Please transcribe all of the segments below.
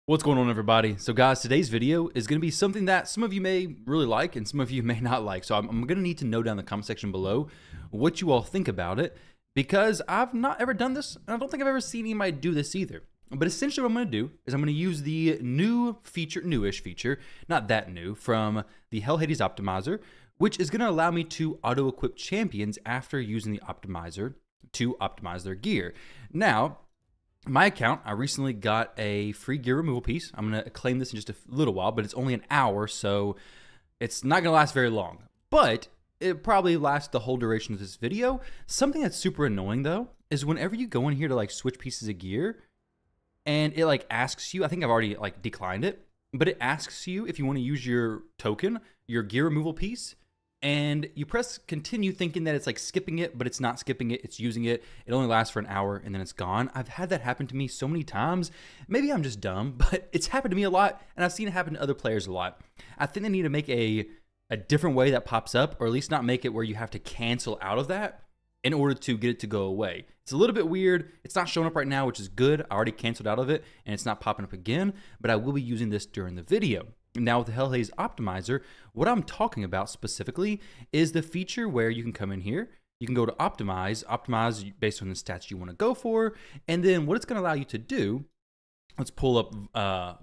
What's going on, everybody? So guys, today's video is going to be something that some of you may really like and some of you may not like. So I'm going to need to know down in the comment section below what you all think about it, because I've not ever done this and I don't think I've ever seen anybody do this either. But essentially what I'm going to do is I'm going to use the new feature, newish feature, not that new, from the Hell Hades Optimizer, which is going to allow me to auto-equip champions after using the optimizer to optimize their gear. Now, my account, I recently got a free gear removal piece. I'm going to claim this in just a little while, but it's only an hour, so it's not going to last very long. But it probably lasts the whole duration of this video. Something that's super annoying, though, is whenever you go in here to like switch pieces of gear, and it like asks you, I think I've already like declined it, but it asks you if you want to use your token, your gear removal piece, and you press continue thinking that it's like skipping it, but it's not skipping it, it's using it. It only lasts for an hour and then it's gone. I've had that happen to me so many times. Maybe I'm just dumb, but it's happened to me a lot, and I've seen it happen to other players a lot. I think they need to make a different way that pops up, or at least not make it where you have to cancel out of that in order to get it to go away. It's a little bit weird. It's not showing up right now, which is good. I already canceled out of it and it's not popping up again, but I will be using this during the video. Now with the Hell Hades Optimizer, what I'm talking about specifically is the feature where you can come in here, you can go to optimize based on the stats you want to go for, and then what it's going to allow you to do, let's pull up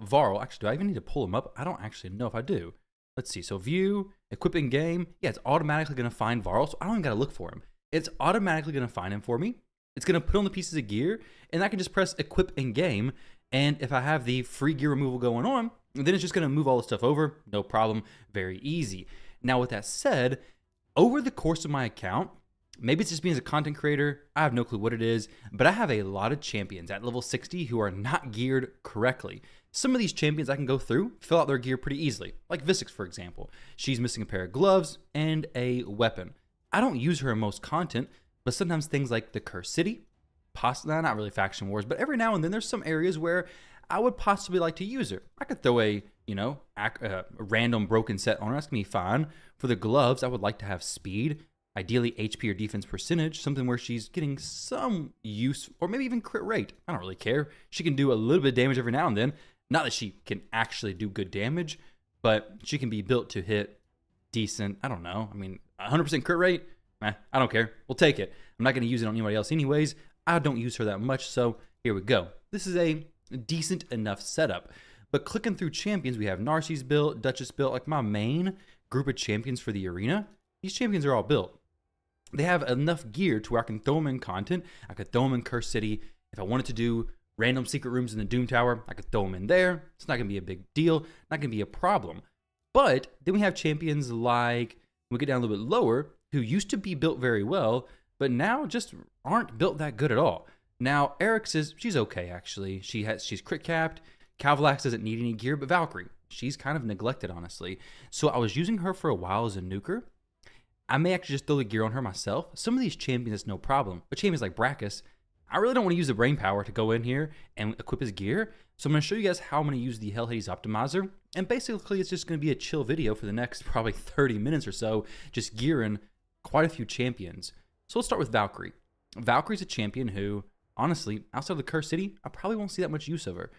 Varl. Actually, do I even need to pull him up? I don't actually know if I do. Let's see. So view, equip in game. Yeah, it's automatically going to find Varl, so I don't even got to look for him. It's automatically going to find him for me. It's going to put on the pieces of gear, and I can just press equip in game, and if I have the free gear removal going on, then it's just going to move all the stuff over. No problem. Very easy. Now, with that said, over the course of my account, maybe it's just me as a content creator, I have no clue what it is, but I have a lot of champions at level 60 who are not geared correctly. Some of these champions I can go through, fill out their gear pretty easily, like Visix, for example. She's missing a pair of gloves and a weapon. I don't use her in most content, but sometimes things like the Cursed City, possibly not really faction wars, but every now and then there's some areas where I would possibly like to use her. I could throw a, a random broken set on her. That's going to be fine. For the gloves, I would like to have speed, ideally HP or defense percentage, something where she's getting some use, or maybe even crit rate. I don't really care. She can do a little bit of damage every now and then. Not that she can actually do good damage, but she can be built to hit decent, I don't know. I mean, 100% crit rate, I don't care. We'll take it. I'm not going to use it on anybody else anyways. I don't use her that much, so here we go. This is a decent enough setup. But clicking through champions, we have Narcissus built, Duchess built, like my main group of champions for the arena. These champions are all built. They have enough gear to where I can throw them in content. I could throw them in Cursed City. If I wanted to do random secret rooms in the Doom Tower, I could throw them in there. It's not going to be a big deal, not going to be a problem. But then we have champions like, we get down a little bit lower, who used to be built very well, but now just aren't built that good at all. Now, Eric's she's okay, actually. She's crit capped. Calvalax doesn't need any gear, but Valkyrie, she's kind of neglected, honestly. So I was using her for a while as a nuker. I may actually just throw the gear on her myself. Some of these champions, it's no problem. But champions like Brachus, I really don't want to use the brain power to go in here and equip his gear. So I'm going to show you guys how I'm going to use the Hell Hades Optimizer. And basically, it's just going to be a chill video for the next probably 30 minutes or so, just gearing quite a few champions. So let's start with Valkyrie. Valkyrie's a champion who, honestly, outside of the Cursed City, I probably won't see that much use of her.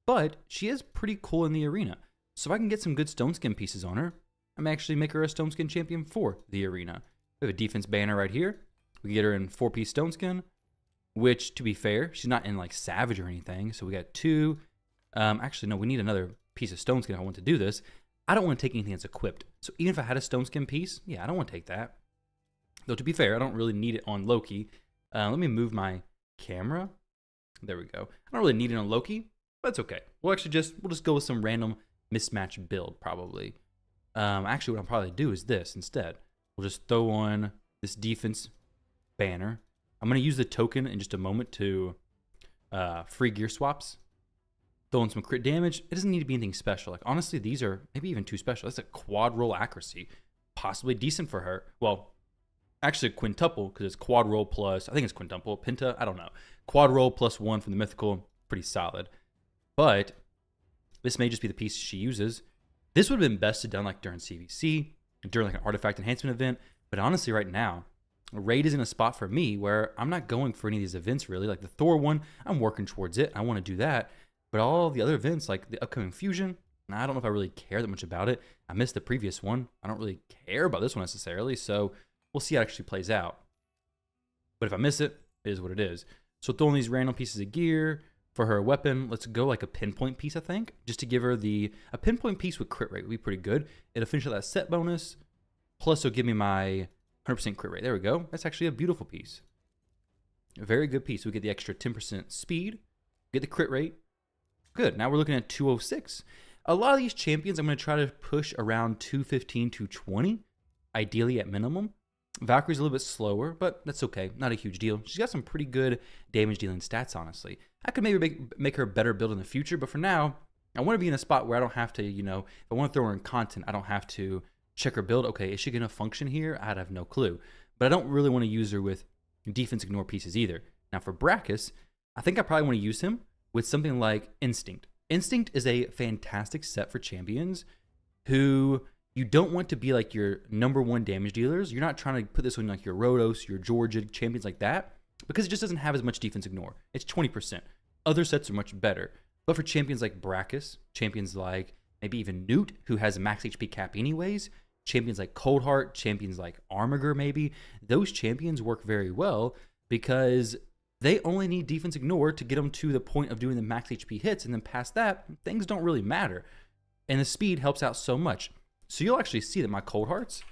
But she is pretty cool in the arena. So if I can get some good stone skin pieces on her, I may actually make her a stone skin champion for the arena. We have a defense banner right here. We get her in 4-piece stone skin, which, to be fair, she's not in like Savage or anything. So we got 2. Actually, no, we need another piece of stone skin if I want to do this. I don't want to take anything that's equipped. So even if I had a stone skin piece, yeah, I don't want to take that. Though, to be fair, I don't really need it on Loki. Let me move my camera. There we go. I don't really need it on Loki, but it's okay. We'll just go with some random mismatch build, probably. Actually, what I'll probably do is this instead. We'll just throw on this defense banner. I'm going to use the token in just a moment to free gear swaps. Throw in some crit damage. It doesn't need to be anything special. Like, honestly, these are maybe even too special. That's a quad roll accuracy. Possibly decent for her. Well, actually quintuple, because it's quad roll plus, I think it's quintuple, penta, I don't know. Quad roll plus 1 from the mythical, pretty solid. But this may just be the piece she uses. This would have been best to done like during CVC, during like an artifact enhancement event. But honestly, right now, Raid is in a spot for me where I'm not going for any of these events really. Like the Thor one, I'm working towards it. I want to do that. But all the other events, like the upcoming Fusion, I don't know if I really care that much about it. I missed the previous one. I don't really care about this one necessarily, so we'll see how it actually plays out. But if I miss it, it is what it is. So throwing these random pieces of gear for her weapon, let's go like a pinpoint piece, I think, just to give her a pinpoint piece with crit rate would be pretty good. It'll finish out that set bonus, plus it'll give me my 100% crit rate. There we go. That's actually a beautiful piece. A very good piece. We get the extra 10% speed, get the crit rate. Good. Now we're looking at 206. A lot of these champions, I'm going to try to push around 215, 220, ideally at minimum. Valkyrie's a little bit slower, but that's okay. Not a huge deal. She's got some pretty good damage dealing stats, honestly. I could maybe make her a better build in the future, but for now, I want to be in a spot where I don't have to, you know, if I want to throw her in content, I don't have to check her build. Okay, is she going to function here? I'd have no clue. But I don't really want to use her with defense ignore pieces either. Now for Brachus, I think I probably want to use him with something like Instinct. Instinct is a fantastic set for champions who you don't want to be like your #1 damage dealers. You're not trying to put this on like your Rhodos, your Georgia, champions like that, because it just doesn't have as much defense ignore. It's 20%. Other sets are much better. But for champions like Brachus, champions like maybe even Newt, who has a max HP cap anyways, champions like Coldheart, champions like Armiger maybe, those champions work very well because they only need defense ignore to get them to the point of doing the max HP hits, and then past that, things don't really matter. And the speed helps out so much. So you'll actually see that my Coldhearts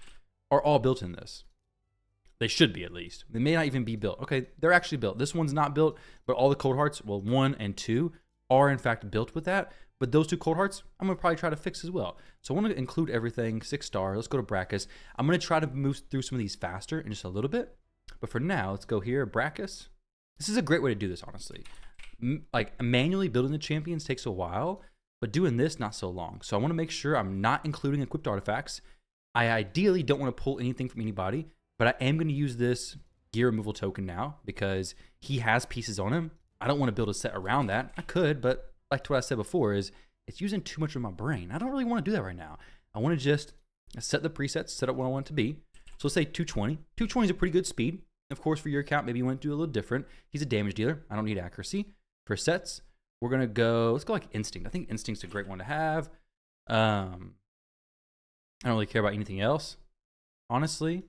are all built in this. They should be, at least. They may not even be built. Okay, they're actually built. This one's not built, but all the Coldhearts, well, 1 and 2, are in fact built with that. But those 2 Coldhearts, I'm going to probably try to fix as well. So I want to include everything, 6-star. Let's go to Brachus. I'm going to try to move through some of these faster in just a little bit. But for now, let's go here, Brachus. This is a great way to do this, honestly. Like, manually building the champions takes a while, but doing this, not so long. So I want to make sure I'm not including equipped artifacts. I ideally don't want to pull anything from anybody, but I am going to use this gear removal token now because he has pieces on him. I don't want to build a set around that. I could, but like what I said before, is it's using too much of my brain. I don't really want to do that right now. I want to just set the presets, set up what I want it to be. So let's say 220. 220 is a pretty good speed. Of course, for your account, maybe you want to do a little different. He's a damage dealer. I don't need accuracy. For sets, we're going to go, let's go like Instinct. I think Instinct's a great one to have. I don't really care about anything else. Honestly,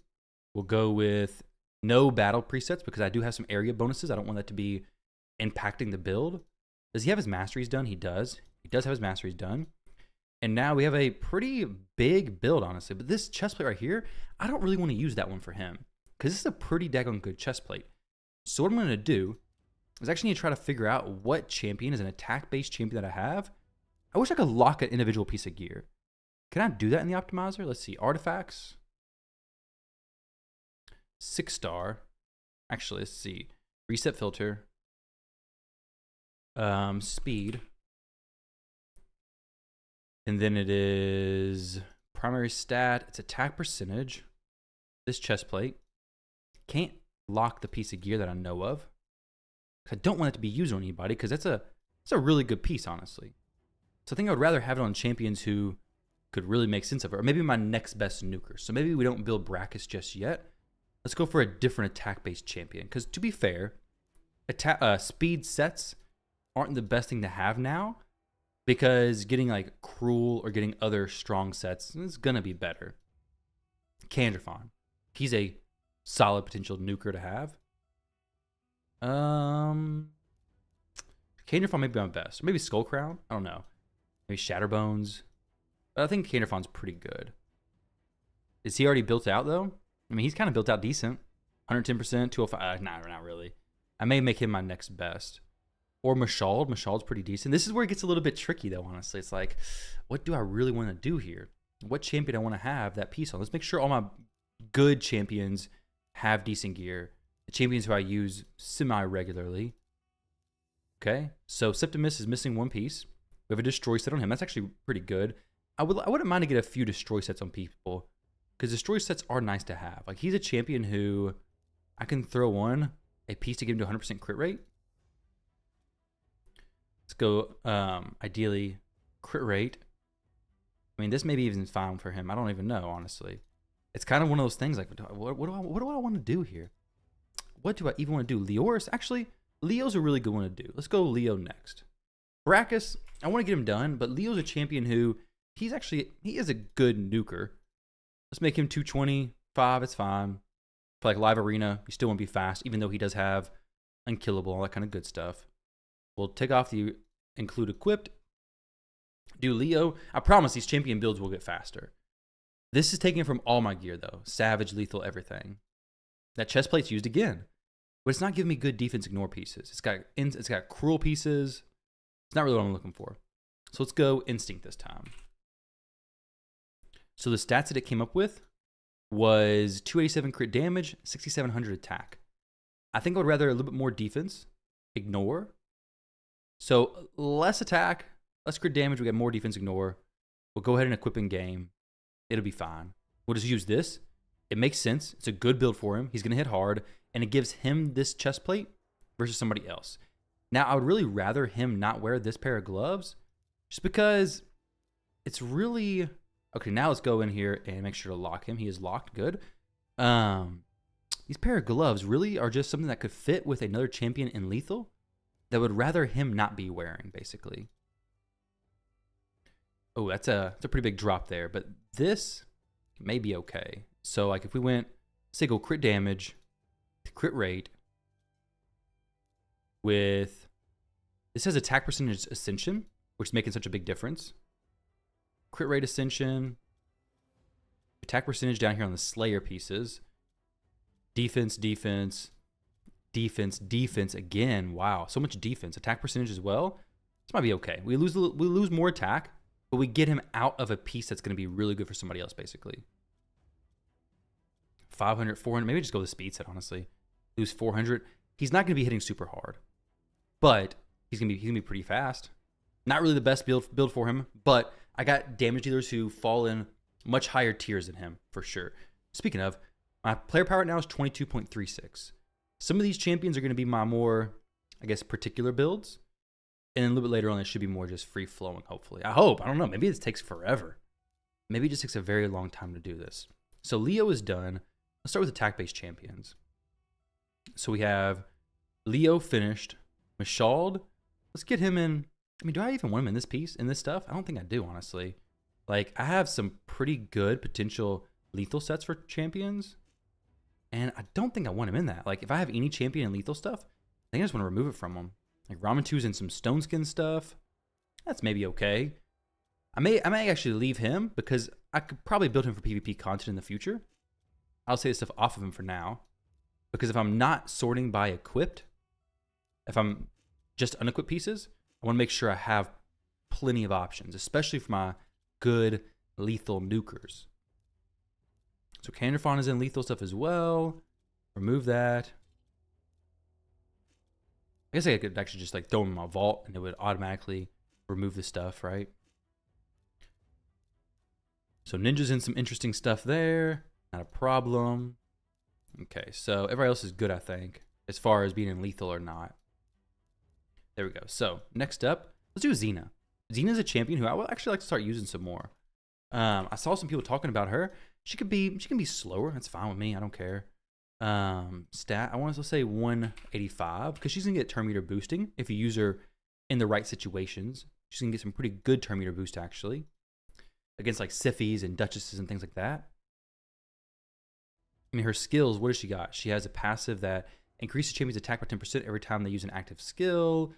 we'll go with no battle presets because I do have some area bonuses. I don't want that to be impacting the build. Does he have his masteries done? He does. He does have his masteries done. And now we have a pretty big build, honestly. But this chest plate right here, I don't really want to use that one for him because this is a pretty daggone good chest plate. So what I'm going to do is actually need to try to figure out what champion is an attack-based champion that I have. I wish I could lock an individual piece of gear. Can I do that in the optimizer? Let's see. Artifacts. 6-star. Actually, let's see. Reset filter. Speed. And then it is primary stat. It's attack percentage. This chest plate. Can't lock the piece of gear that I know of. I don't want it to be used on anybody because it's a really good piece, honestly. So I think I would rather have it on champions who could really make sense of it, or maybe my next best nuker. So maybe we don't build Brachus just yet. Let's go for a different attack-based champion because, to be fair, speed sets aren't the best thing to have now because getting like Cruel or getting other strong sets is gonna be better. Candrafon, he's a solid potential nuker to have. Candrafon may be my best. Maybe Skullcrown. I don't know. Maybe Shatterbones. But I think Candrafon's pretty good. Is he already built out though? I mean, he's kind of built out decent. 110%, 205. Nah, not really. I may make him my next best. Or Mashald. Mashald's pretty decent. This is where it gets a little bit tricky though, honestly. It's like, what do I really want to do here? What champion I want to have that piece on? Let's make sure all my good champions have decent gear. The champions who I use semi-regularly. Okay, so Septimus is missing one piece. We have a destroy set on him. That's actually pretty good. I wouldn't mind to get a few destroy sets on people because destroy sets are nice to have. Like, he's a champion who I can throw on a piece to get him to 100% crit rate. Let's go, ideally, crit rate. I mean, this may be even fine for him. I don't even know, honestly. It's kind of one of those things like, what do I want to do here? What do I even want to do? Leoris? Actually, Leo's a really good one to do. Let's go Leo next. Brackus, I want to get him done, but Leo's a champion who he is a good nuker. Let's make him 225. It's fine. For like live arena, he still won't be fast, even though he does have unkillable, all that kind of good stuff. We'll take off the include equipped. Do Leo. I promise these champion builds will get faster. This is taken from all my gear though. Savage, lethal, everything. That chest plate's used again, but it's not giving me good defense ignore pieces. It's got cruel pieces. It's not really what I'm looking for. So let's go instinct this time. So the stats that it came up with was 287 crit damage, 6700 attack. I think I would rather a little bit more defense, ignore. So less attack, less crit damage, we got more defense, ignore. We'll go ahead and equip in game. It'll be fine. We'll just use this. It makes sense. It's a good build for him. He's going to hit hard, and it gives him this chest plate versus somebody else. Now, I would really rather him not wear this pair of gloves just because it's really... Okay, now let's go in here and make sure to lock him. He is locked. Good. These pair of gloves really are just something that could fit with another champion in lethal that would rather him not be wearing, basically. Oh, that's a pretty big drop there, but this may be okay. So, like, if we went, say, go crit damage, crit rate, with, this has attack percentage ascension, which is making such a big difference. Crit rate ascension, attack percentage down here on the Slayer pieces, defense, defense, defense, defense again. Wow, so much defense. Attack percentage as well. This might be okay. We lose more attack, but we get him out of a piece that's going to be really good for somebody else, basically. 500, 400, maybe just go with the speed set, honestly. Lose 400. He's not going to be hitting super hard, but he's going to be pretty fast. Not really the best build for him, but I got damage dealers who fall in much higher tiers than him, for sure. Speaking of, my player power right now is 22.36. Some of these champions are going to be my more, I guess, particular builds. And then a little bit later on, it should be more just free-flowing, hopefully. I hope. I don't know. Maybe this takes forever. Maybe it just takes a very long time to do this. So Leo is done. Let's start with attack-based champions. So we have Leo finished. Mashald. Let's get him in. I mean, do I even want him in this piece, in this stuff? I don't think I do, honestly. Like, I have some pretty good potential lethal sets for champions, and I don't think I want him in that. Like, if I have any champion in lethal stuff, I think I just want to remove it from him. Like, Ramatu's in some stone skin stuff. That's maybe okay. I may actually leave him because I could probably build him for PvP content in the future. I'll say this stuff off of him for now, because if I'm not sorting by equipped, if I'm just unequipped pieces, I want to make sure I have plenty of options, especially for my good lethal nukers. So Canderfon is in lethal stuff as well. Remove that. I guess I could actually just like throw him in my vault and it would automatically remove the stuff, right? So Ninja's in some interesting stuff there. Not a problem. Okay, so everybody else is good, I think, as far as being in lethal or not. There we go. So next up, let's do Xena. Xena's a champion who I would actually like to start using some more. I saw some people talking about her. She can be slower. That's fine with me. I don't care. Stat, I want to say 185 because she's gonna get turn meter boosting if you use her in the right situations. She's gonna get some pretty good turn meter boost actually against like Sifis and Duchesses and things like that. I mean, her skills. What does she got? She has a passive that increases champions' attack by 10% every time they use an active skill.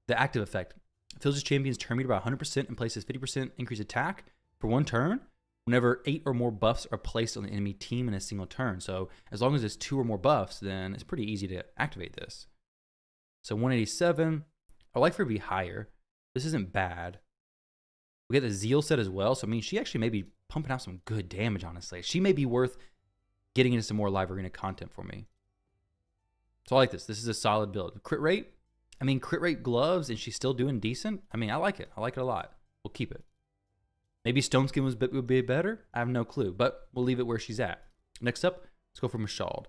The active effect fills the champion's turn meter by 100% and places 50% increased attack for one turn whenever 8 or more buffs are placed on the enemy team in a single turn. So as long as it's 2 or more buffs, then it's pretty easy to activate this. So 187. I'd like for it to be higher. This isn't bad. We get the Zeal set as well. So I mean, she actually may be pumping out some good damage, honestly. She may be worth getting into some more live arena content for me. So I like this. This is a solid build. Crit rate. I mean, crit rate gloves, and she's still doing decent. I mean, I like it. I like it a lot. We'll keep it. Maybe Stone Skin would be better. I have no clue, but we'll leave it where she's at. Next up, let's go for Mashald.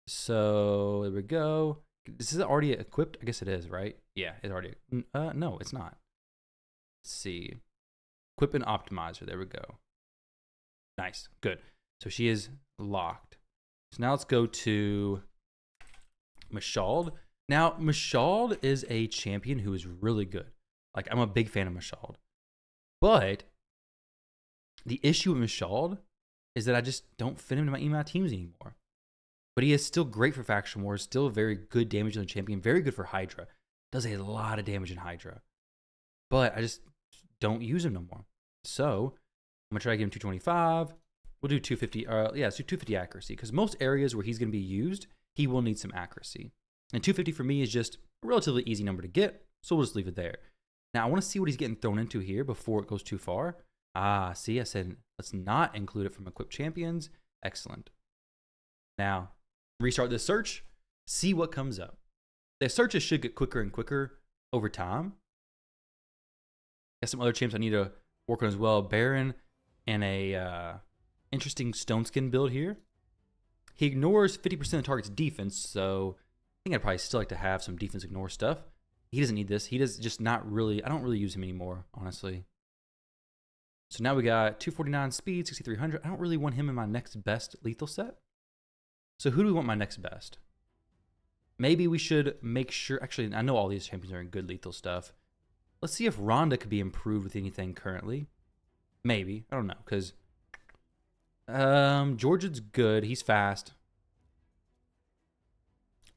So there we go. This is already equipped. I guess it is, right? Yeah, it's already. No, it's not. Let's see. Equip and optimizer. There we go. Nice. Good. So she is locked. So now let's go to Mashald. Now, Mashald is a champion who is really good. Like, I'm a big fan of Mashald. But the issue with Mashald is that I just don't fit him into my teams anymore. But he is still great for Faction Wars, still very good damage on the champion, very good for Hydra. Does a lot of damage in Hydra. But I just don't use him no more. So I'm going to try to give him 225. We'll do 250. Let's do 250 accuracy. Because most areas where he's going to be used, he will need some accuracy. And 250 for me is just a relatively easy number to get. So we'll just leave it there. Now I want to see what he's getting thrown into here before it goes too far. See, I said let's not include it from equipped champions. Excellent. Now, restart this search, see what comes up. The searches should get quicker and quicker over time. Got some other champs I need to work on as well. Baron and a interesting stone skin build here. He ignores 50% of the target's defense, so I think I'd probably still like to have some defense ignore stuff. He doesn't need this. He does just not really, I don't really use him anymore, honestly. So now we got 249 speed, 6300. I don't really want him in my next best lethal set. So who do we want my next best? Maybe we should make sure, actually, I know all these champions are in good lethal stuff. Let's see if Rhonda could be improved with anything currently. Maybe, I don't know, because Georgia's good, he's fast.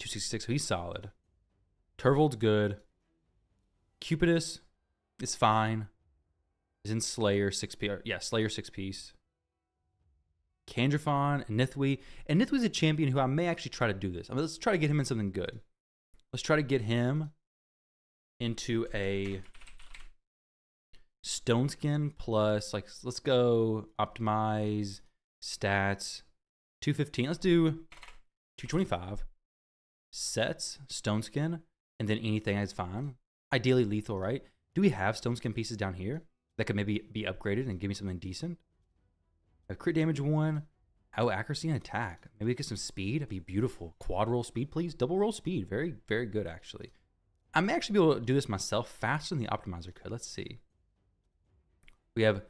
266, so he's solid. Turvold's good. Cupidus is fine. Is in Slayer 6-piece. Yeah, Slayer 6-piece. Kandrafon and Nithwi. And Nithwi's a champion who I may actually try to do this. I mean, let's try to get him in something good. Let's try to get him into a stone skin plus, like, let's go optimize stats 215. Let's do 225 sets, stone skin, and then anything is fine. Ideally lethal, right? Do we have stone skin pieces down here that could maybe be upgraded and give me something decent? A crit damage 1, out accuracy and attack. Maybe get some speed. That'd be beautiful. Quad roll speed, please. Double roll speed. Very, very good, actually. I may actually be able to do this myself faster than the optimizer could. Let's see. We have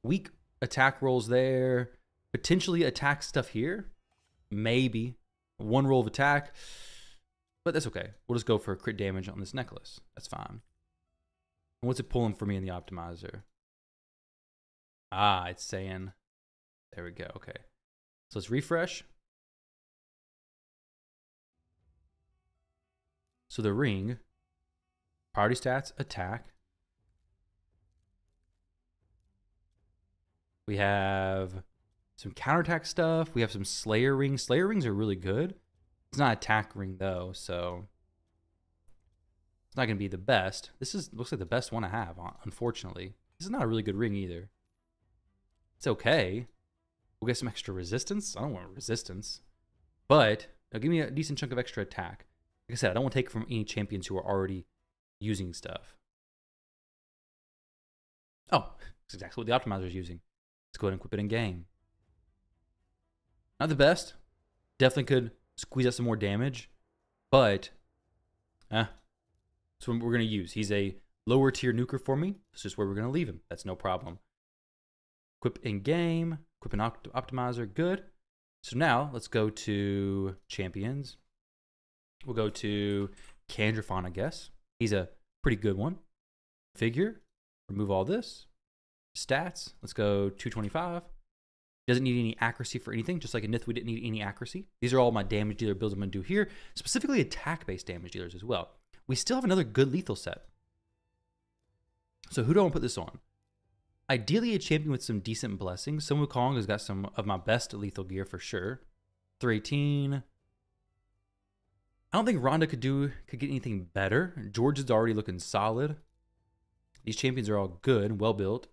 weak attack rolls there. Potentially attack stuff here. Maybe. 1 roll of attack. But that's okay. We'll just go for crit damage on this necklace. That's fine. And what's it pulling for me in the optimizer? It's saying... There we go. Okay. So let's refresh. So the ring, priority stats, attack. We have some counterattack stuff. We have some Slayer rings. Slayer rings are really good. It's not attack ring though, so it's not going to be the best. This looks like the best one I have, unfortunately. This is not a really good ring either. It's okay. We'll get some extra resistance. I don't want resistance. But it'll give me a decent chunk of extra attack. Like I said, I don't want to take it from any champions who are already using stuff. Oh, that's exactly what the optimizer is using. Let's go ahead and equip it in game. Not the best. Definitely could squeeze out some more damage. But, that's what we're going to use. He's a lower tier nuker for me. That's just where we're going to leave him. That's no problem. Equip in game. Equip an optimizer, good. So now let's go to champions. We'll go to Kandrafon, I guess. He's a pretty good one. Figure, remove all this. Stats, let's go 225. Doesn't need any accuracy for anything, just like in Nith, we didn't need any accuracy. These are all my damage dealer builds I'm going to do here, specifically attack-based damage dealers as well. We still have another good lethal set. So who do I want to put this on? Ideally, a champion with some decent blessings. Sun Wukong has got some of my best lethal gear for sure. 318. I don't think Rhonda could get anything better. George is already looking solid. These champions are all good and well built.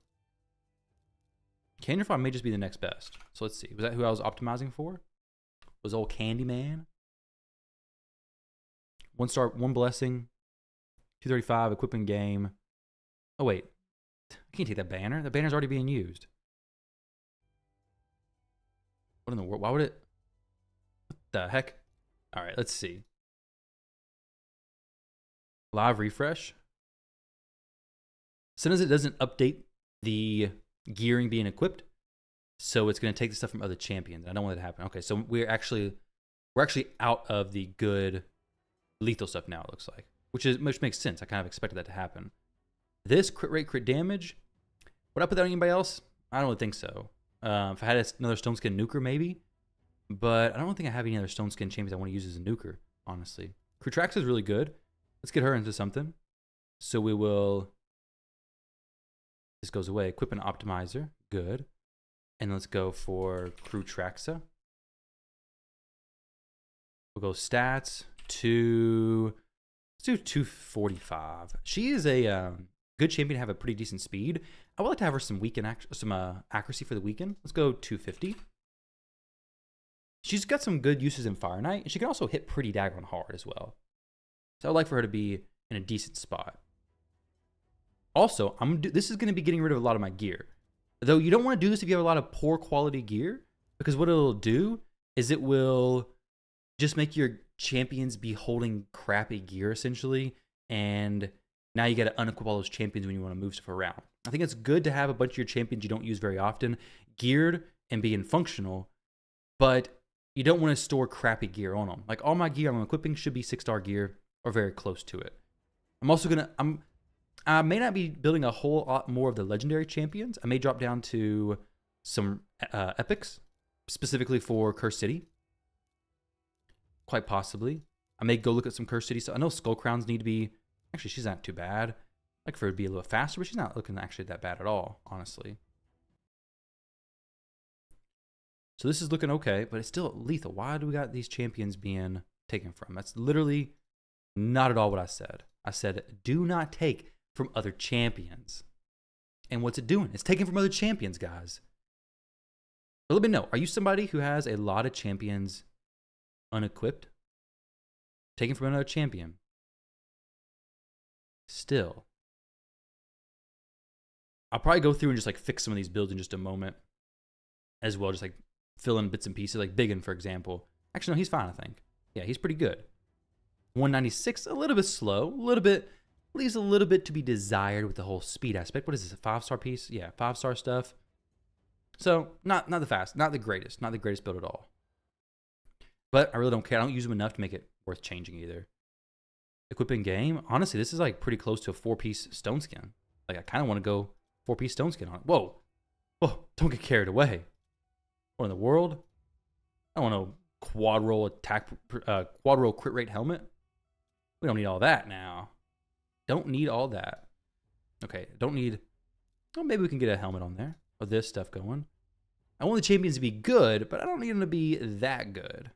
Kandrafon may just be the next best. So let's see. Was that who I was optimizing for? Was old Candyman? 1 star, 1 blessing. 235, equipping game. Oh, wait. I can't take that banner. The banner's already being used. What in the world? Why would it? What the heck? All right, let's see. Live refresh. As soon as it doesn't update the gearing being equipped, so it's going to take the stuff from other champions. I don't want that to happen. Okay, so we're actually out of the good lethal stuff now. It looks like, which makes sense. I kind of expected that to happen. This crit rate, crit damage. Would I put that on anybody else? I don't really think so. If I had another Stone Skin Nuker, maybe. But I don't think I have any other Stone Skin champions I want to use as a nuker, honestly. Krutrax is really good. Let's get her into something. So we will... This goes away. Equip an Optimizer. Good. And let's go for Krutraxa. We'll go stats to... Let's do 245. She is a good champion to have a pretty decent speed. I would like to have her some weekend accuracy for the weekend. Let's go 250. She's got some good uses in Fire Knight, and she can also hit pretty daggone hard as well. So I would like for her to be in a decent spot. Also, this is going to be getting rid of a lot of my gear. Though you don't want to do this if you have a lot of poor quality gear, because what it'll do is it will just make your champions be holding crappy gear, essentially, and now you got to unequip all those champions when you want to move stuff around. I think it's good to have a bunch of your champions you don't use very often geared and being functional, but you don't want to store crappy gear on them. Like all my gear I'm equipping should be 6-star gear or very close to it. I'm also gonna I may not be building a whole lot more of the legendary champions. I may drop down to some epics, specifically for Cursed City. Quite possibly. I may go look at some Cursed City. So I know Skull Crowns need to be... Actually, she's not too bad. I'd like for her to be a little faster, but she's not looking actually that bad at all, honestly. So this is looking okay, but it's still lethal. Why do we got these champions being taken from? That's literally not at all what I said. I said, do not take from other champions. And what's it doing? It's taking from other champions, guys. But let me know. Are you somebody who has a lot of champions unequipped? Taken from another champion? Still. I'll probably go through and just like fix some of these builds in just a moment as well. Just like fill in bits and pieces, like Biggin, for example. Actually, no, he's fine, I think. Yeah, he's pretty good. 196, a little bit slow, a little bit, leaves a little bit to be desired with the whole speed aspect. What is this, a 5-star piece? Yeah, 5-star stuff. So, not the greatest build at all. But I really don't care. I don't use them enough to make it worth changing either. Equipping game, honestly, this is like pretty close to a 4-piece stone skin. Like, I kind of want to go 4-piece stone skin on it. Whoa, don't get carried away. What in the world? I want a quad roll attack, quad roll crit rate helmet. We don't need all that now. Don't need all that. Okay, don't need... Well, maybe we can get a helmet on there. Or this stuff going. I want the champions to be good, but I don't need them to be that good.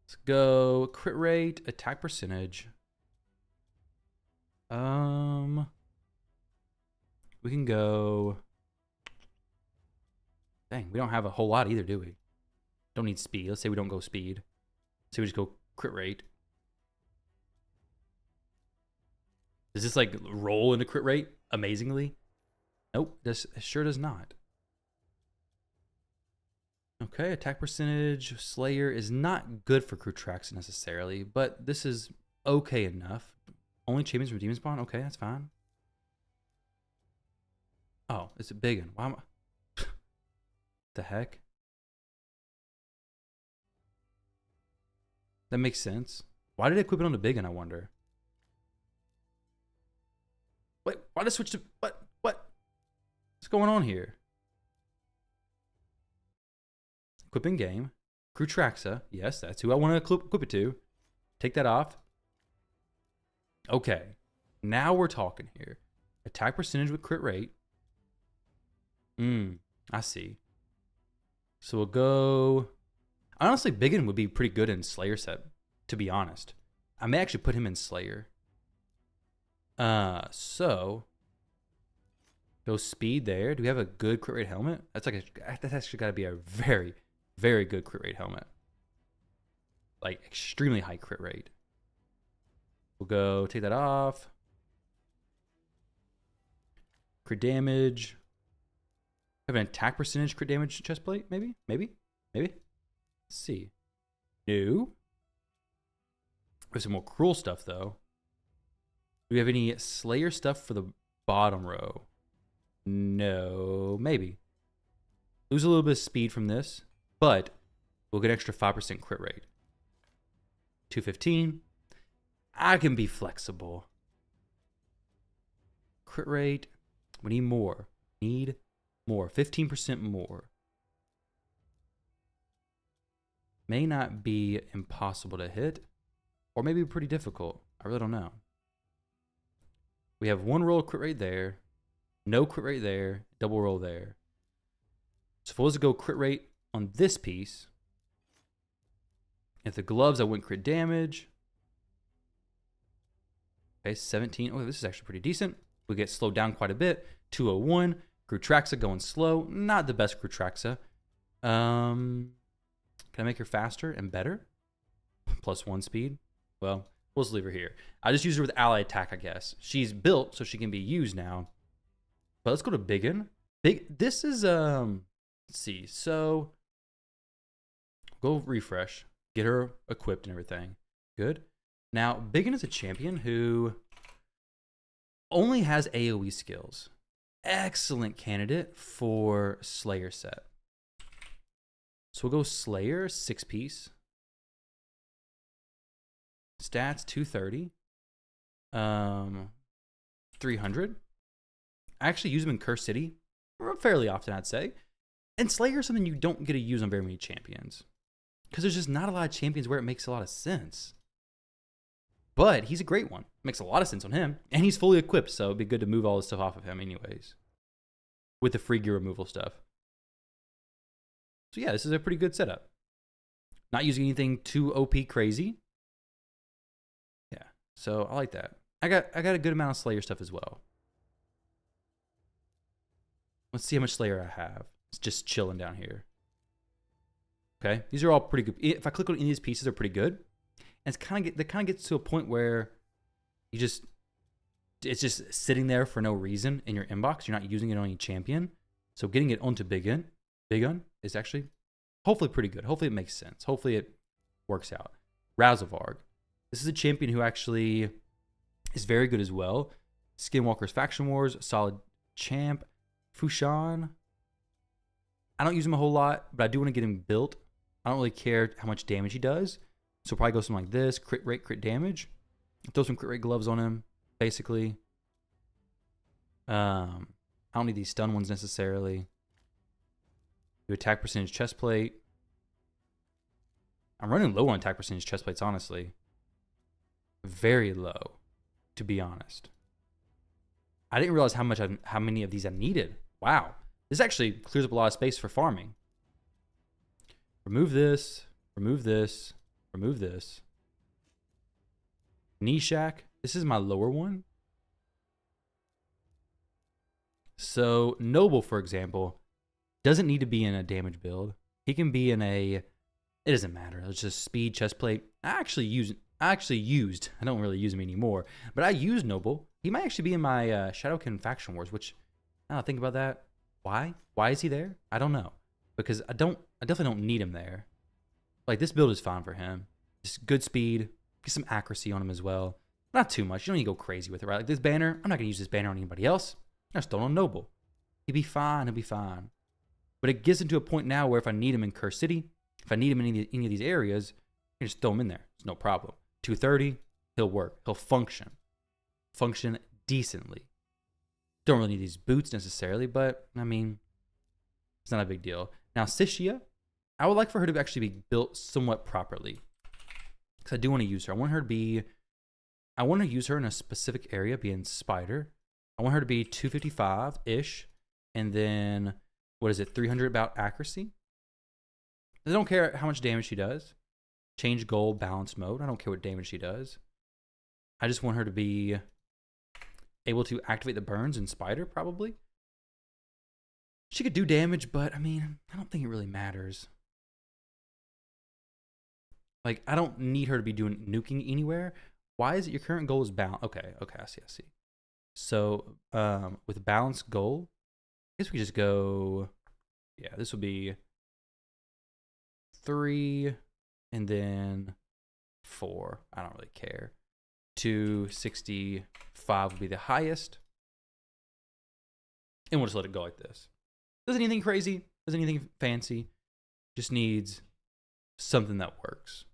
Let's go crit rate, attack percentage. We can go... Dang, we don't have a whole lot either, do we? Don't need speed. Let's say we don't go speed. So we just go crit rate. Does this like roll into crit rate amazingly? Nope, this sure does not. Okay, attack percentage. Slayer is not good for Krutrax necessarily, but this is okay enough. Only champions from Demon Spawn? Okay, that's fine. Oh, it's a big one. Why am I... the heck? That makes sense. Why did I equip it on the big one, I wonder? Wait, why did I switch to... What? What's going on here? Equipping game. Krutraxa. Yes, that's who I want to equip it to. Take that off. Okay. Now we're talking here. Attack percentage with crit rate. I see. So we'll go... Honestly, Biggin would be pretty good in Slayer set, to be honest. I may actually put him in Slayer. So... Go speed there. Do we have a good crit rate helmet? That's actually got to be a very, very good crit rate helmet. Like, extremely high crit rate. We'll go take that off. Crit damage. Have an attack percentage crit damage chest plate, maybe? Maybe? Let's see. No. There's some more cruel stuff, though. Do we have any Slayer stuff for the bottom row? No. Maybe. Lose a little bit of speed from this, but we'll get extra 5% crit rate. 215. I can be flexible. crit rate. We need more. Need more. 15% more. May not be impossible to hit, or maybe pretty difficult. I really don't know. We have one roll crit rate there, no crit rate there, double roll there. So if I was to go crit rate on this piece, if the gloves, I went crit damage. Okay, 17. Oh, this is actually pretty decent. We get slowed down quite a bit. 201. Grutraxa going slow. Not the best Grutraxa. Can I make her faster and better? +1 speed. Well, we'll just leave her here. I just use her with ally attack, I guess. She's built, so she can be used now. But let's go to Biggin. This is, let's see. So, go refresh. Get her equipped and everything. Good. Now, Biggin is a champion who only has AoE skills. Excellent candidate for Slayer set. So we'll go Slayer, 6-piece. Stats, 230. 300. I actually use them in Curse City fairly often, I'd say. And Slayer is something you don't get to use on very many champions, because there's just not a lot of champions where it makes a lot of sense. But he's a great one. Makes a lot of sense on him. And he's fully equipped, so it'd be good to move all this stuff off of him anyways, with the free gear removal stuff. So yeah, this is a pretty good setup. Not using anything too OP crazy. Yeah, so I like that. I got a good amount of Slayer stuff as well. Let's see how much Slayer I have. It's just chilling down here. Okay, these are all pretty good. If I click on any of these pieces, they're pretty good. And it's kind of gets to a point where it's just sitting there for no reason in your inbox. You're not using it on any champion. So getting it onto Biggin is actually hopefully pretty good. Hopefully it makes sense. Hopefully it works out. Razovarg. This is a champion who actually is very good as well. Skinwalker's Faction Wars, solid champ. Fushan. I don't use him a whole lot, but I do want to get him built. I don't really care how much damage he does. So probably go something like this. Crit rate, crit damage. Throw some crit rate gloves on him, basically. I don't need these stun ones necessarily. Do attack percentage chest plate. I'm running low on attack percentage chest plates, honestly. Very low, to be honest. I didn't realize how many of these I needed. Wow. This actually clears up a lot of space for farming. Remove this. Remove this. Remove this. Nishak. This is my lower one. So Noble, for example, doesn't need to be in a damage build. He can be in a... It doesn't matter. It's just speed, chest plate. I actually used... I don't really use him anymore, but I use Noble. He might actually be in my Shadowkin Faction Wars, which, now I think about that. Why? Why is he there? I don't know. Because I definitely don't need him there. Like, this build is fine for him. Just good speed. Get some accuracy on him as well. Not too much. You don't need to go crazy with it, right? Like this banner, I'm not going to use this banner on anybody else. I just throw it on Noble. He'll be fine. He'll be fine. But it gets into a point now where if I need him in Curse City, if I need him in any of these areas, I can just throw him in there. It's no problem. 230, he'll work. He'll function. Function decently. Don't really need these boots necessarily, but, I mean, it's not a big deal. Now, Sishia, I would like for her to actually be built somewhat properly, because I do want to use her. I want to use her in a specific area, being Spider. I want her to be 255-ish, and then, 300 about accuracy? I don't care how much damage she does. Change goal, balance mode. I don't care what damage she does. I just want her to be able to activate the burns in Spider, probably. She could do damage, but, I mean, I don't think it really matters. Like, I don't need her to be doing nuking anywhere. Why is it your current goal is balance? Okay, I see. So, with balance goal, I guess we just go, yeah, this will be 3, and then 4. I don't really care. 265 will be the highest. And we'll just let it go like this. Doesn't anything crazy, doesn't anything fancy. Just needs something that works.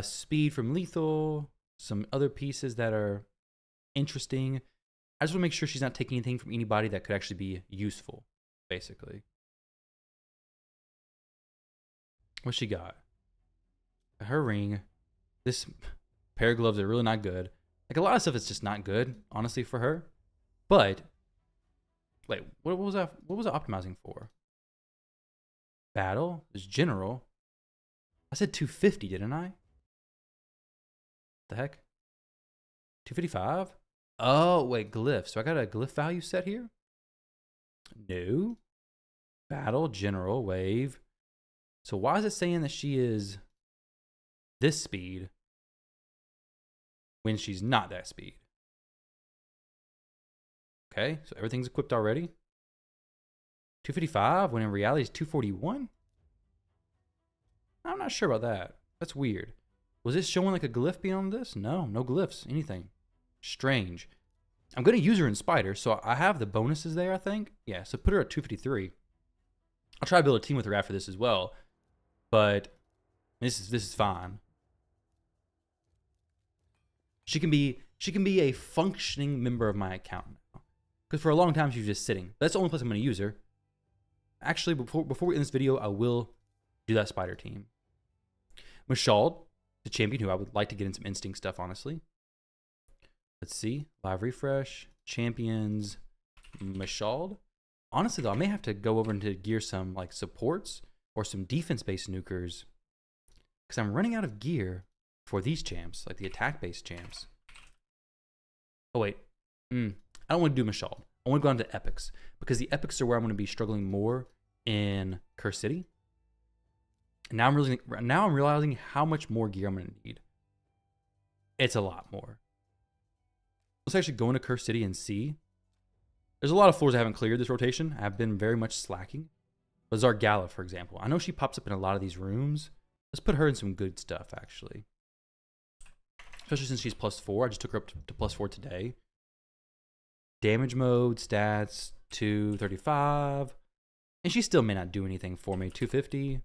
Speed from lethal, some other pieces that are interesting. I just want to make sure she's not taking anything from anybody that could actually be useful, basically. What she got? Her ring. This pair of gloves are really not good. Like, a lot of stuff is just not good, honestly, for her. But, wait, what was that? What was it optimizing for? Battle? There's general. I said 250, didn't I? The heck? 255? Oh, wait, glyphs. So I got a glyph value set here? No. Battle, general, wave. So why is it saying that she is this speed when she's not that speed? Okay, so everything's equipped already. 255 when in reality it's 241? I'm not sure about that. That's weird. Was this showing like a glyph beyond this? No, no glyphs, anything. Strange. I'm going to use her in Spider, so I have the bonuses there, I think. Yeah, so put her at 253. I'll try to build a team with her after this as well, but this is fine. She can be a functioning member of my account now. Because for a long time she was just sitting. That's the only place I'm going to use her. Actually, before we end this video, I will do that Spider team. Mashald, the champion who I would like to get in some instinct stuff, honestly. Let's see. Live refresh. Champions. Mashald. Honestly, though, I may have to go over into gear some like supports or some defense-based nukers. Because I'm running out of gear for these champs, like the attack-based champs. Oh, wait. I don't want to do Mashald. I want to go on to epics. Because the epics are where I'm going to be struggling more in Curse City. And now I'm realizing how much more gear I'm going to need. It's a lot more. Let's actually go into Curse City and see. There's a lot of floors I haven't cleared this rotation. I've been very much slacking. But Zargala, for example. I know she pops up in a lot of these rooms. Let's put her in some good stuff, actually. Especially since she's +4. I just took her up to +4 today. Damage mode, stats, 235. And she still may not do anything for me. 250.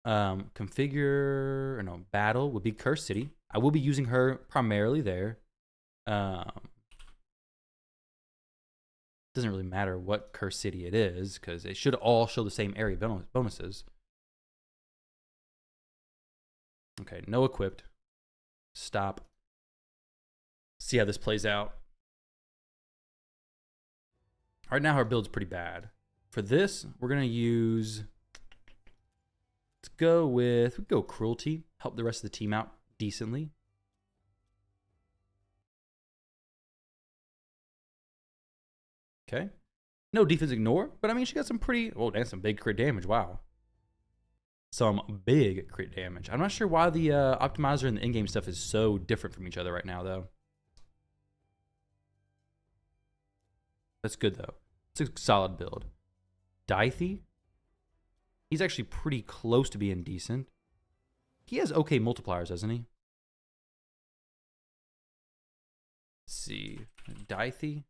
Configure, or no, battle would be Curse City. I will be using her primarily there. Doesn't really matter what Curse City it is, because it should all show the same area bonuses. Okay, no equipped. Stop. See how this plays out. Right now, her build's pretty bad. For this, we're going to use... Let's go with... We go Cruelty. Help the rest of the team out decently. Okay. No defense ignore, but I mean, she got some pretty... Oh, that's some big crit damage. Wow. Some big crit damage. I'm not sure why the optimizer and the in-game stuff is so different from each other right now, though. That's good, though. It's a solid build. Dythy. He's actually pretty close to being decent. He has okay multipliers, doesn't he? Let's see. Dythy.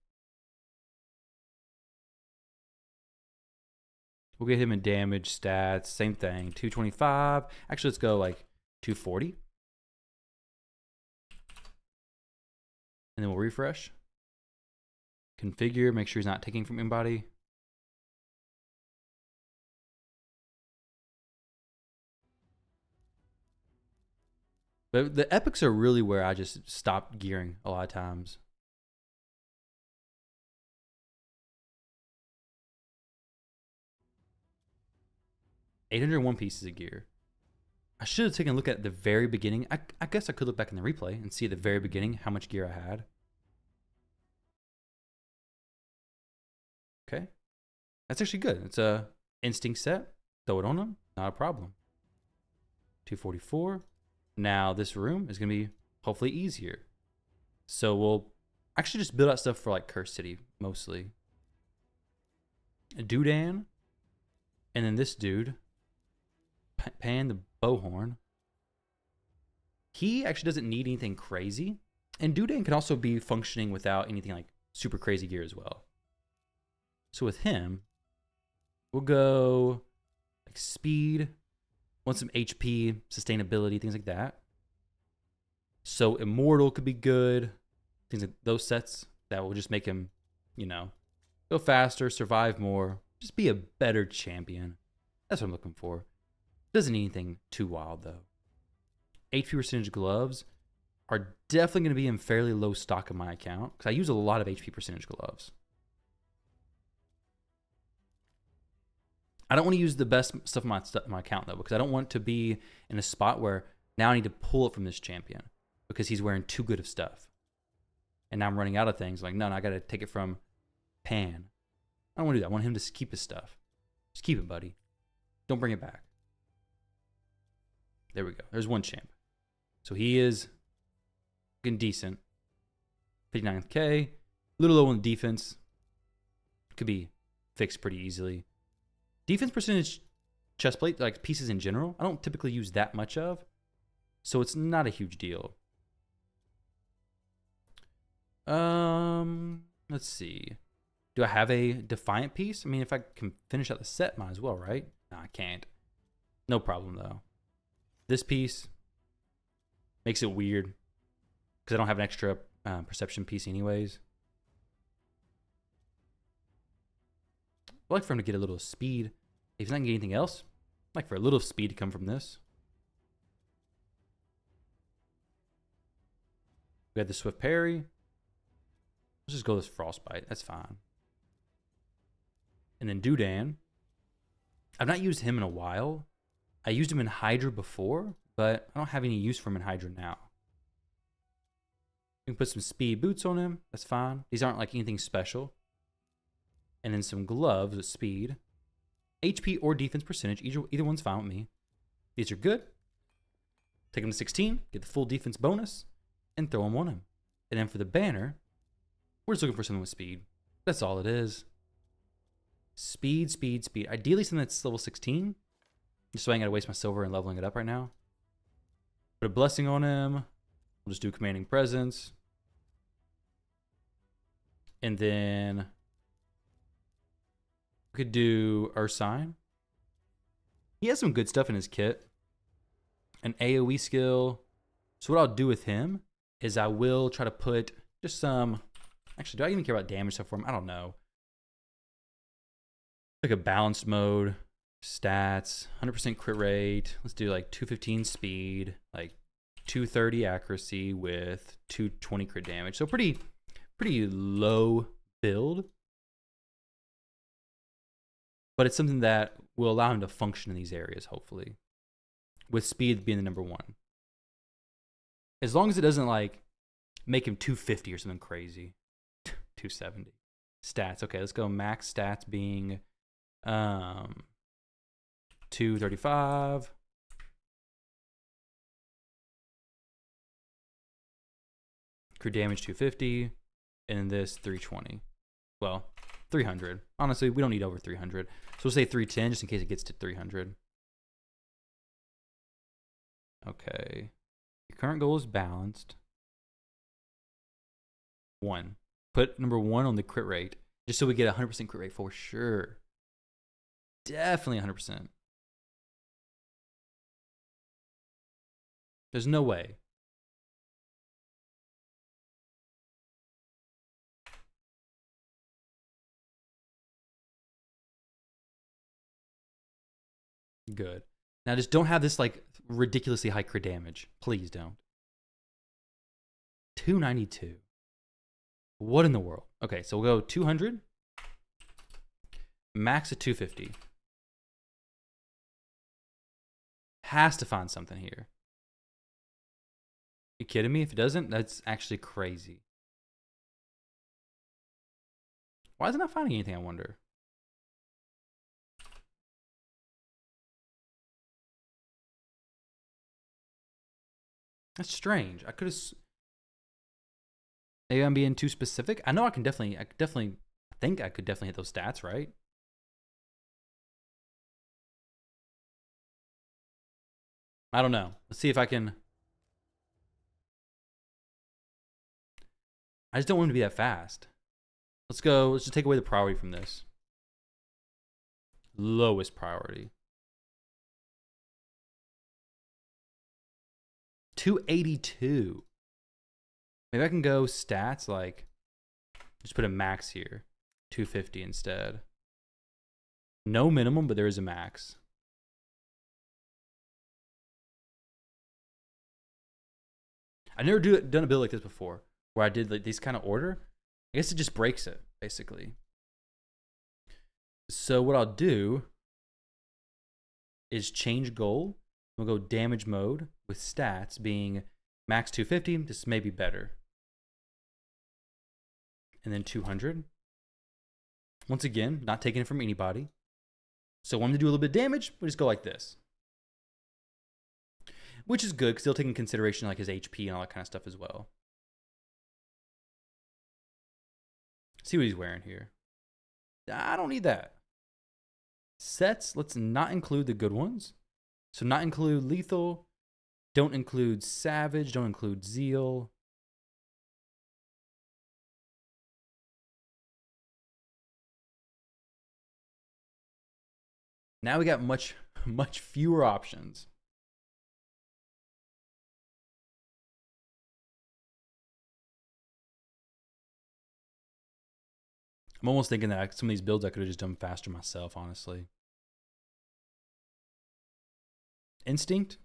We'll get him in damage, stats, same thing. 225. Actually, let's go like 240. And then we'll refresh. Configure, make sure he's not taking from anybody. But the epics are really where I just stop gearing a lot of times. $801 pieces of gear. I should have taken a look at the very beginning. I guess I could look back in the replay and see at the very beginning how much gear I had. Okay. That's actually good. It's a instinct set. Throw it on them. Not a problem. 244. Now this room is going to be hopefully easier. So we'll actually just build out stuff for like Curse City mostly. Doodan. And then this dude. Pan the Bowhorn. He actually doesn't need anything crazy. And Doodan can also be functioning without anything like super crazy gear as well. So with him, we'll go like speed, want some HP, sustainability, things like that. So Immortal could be good. things like those sets that will just make him, you know, go faster, survive more, just be a better champion. That's what I'm looking for. Doesn't need anything too wild though. HP percentage gloves are definitely going to be in fairly low stock in my account because I use a lot of HP percentage gloves. I don't want to use the best stuff in my account though, because I don't want to be in a spot where now I need to pull it from this champion because he's wearing too good of stuff. And now I'm running out of things. Like, no, I got to take it from Pan. I don't want to do that. I want him to keep his stuff. Just keep it, buddy. Don't bring it back. There we go. There's one champ. So he is getting decent. 59k. A little low on defense. Could be fixed pretty easily. Defense percentage chest plate, like pieces in general, I don't typically use that much of. So it's not a huge deal. Let's see. Do I have a Defiant piece? I mean, if I can finish out the set, might as well, right? No, I can't. No problem, though. This piece makes it weird because I don't have an extra perception piece anyways. I'd like for him to get a little speed. If he's not going to get anything else, I'd like for a little speed to come from this. We had the Swift Parry. Let's just go with Frostbite. That's fine. And then Dudan. I've not used him in a while. I used him in Hydra before, but I don't have any use for him in Hydra now. We can put some speed boots on him. That's fine. These aren't like anything special. And then some gloves with speed. HP or defense percentage. Either one's fine with me. These are good. Take him to 16. Get the full defense bonus. And throw him on him. And then for the banner, we're just looking for something with speed. That's all it is. Speed, speed, speed. Ideally something that's level 16. Just so I ain't gotta waste my silver and leveling it up right now. Put a blessing on him. We'll just do commanding presence. And then we could do Ursine. He has some good stuff in his kit. An AoE skill. So what I'll do with him is I will try to put just some... Actually, do I even care about damage stuff for him? I don't know. Like a balanced mode. Stats. 100% crit rate. Let's do like 215 speed. Like 230 accuracy with 220 crit damage. So pretty low build. But it's something that will allow him to function in these areas, hopefully. With speed being the number one. As long as it doesn't like make him 250 or something crazy. 270. Stats. Okay, let's go max stats being 235. Crit damage 250. And this 320. Well, 300. Honestly, we don't need over 300. So we'll say 310 just in case it gets to 300. Okay. Your current goal is balanced. 1. Put number 1 on the crit rate. Just so we get a 100% crit rate for sure. Definitely 100%. There's no way. Good. Now just don't have this like ridiculously high crit damage. Please don't. 292. What in the world? Okay, so we'll go 200. Max at 250. Has to find something here. You kidding me? If it doesn't, that's actually crazy. Why is it not finding anything, I wonder? That's strange. I could have... Maybe I'm being too specific. I know I could definitely hit those stats, right? I don't know. Let's see if I can. I just don't want him to be that fast. Let's go. Let's just take away the priority from this. Lowest priority. 282. Maybe I can go stats like, just put a max here, 250 instead. No minimum, but there is a max. I never done a build like this before, where I did like this kind of order. I guess it just breaks it, basically. So what I'll do is change goal. We'll go damage mode with stats being max 250. This may be better. And then 200. Once again, not taking it from anybody. So when to do a little bit of damage, we'll just go like this. Which is good, because they'll take in consideration like his HP and all that kind of stuff as well. See what he's wearing here. I don't need that. Sets, let's not include the good ones. So not include lethal. Don't include savage. Don't include zeal. Now we got much fewer options. I'm almost thinking that some of these builds I could have just done faster myself, honestly. Instinct?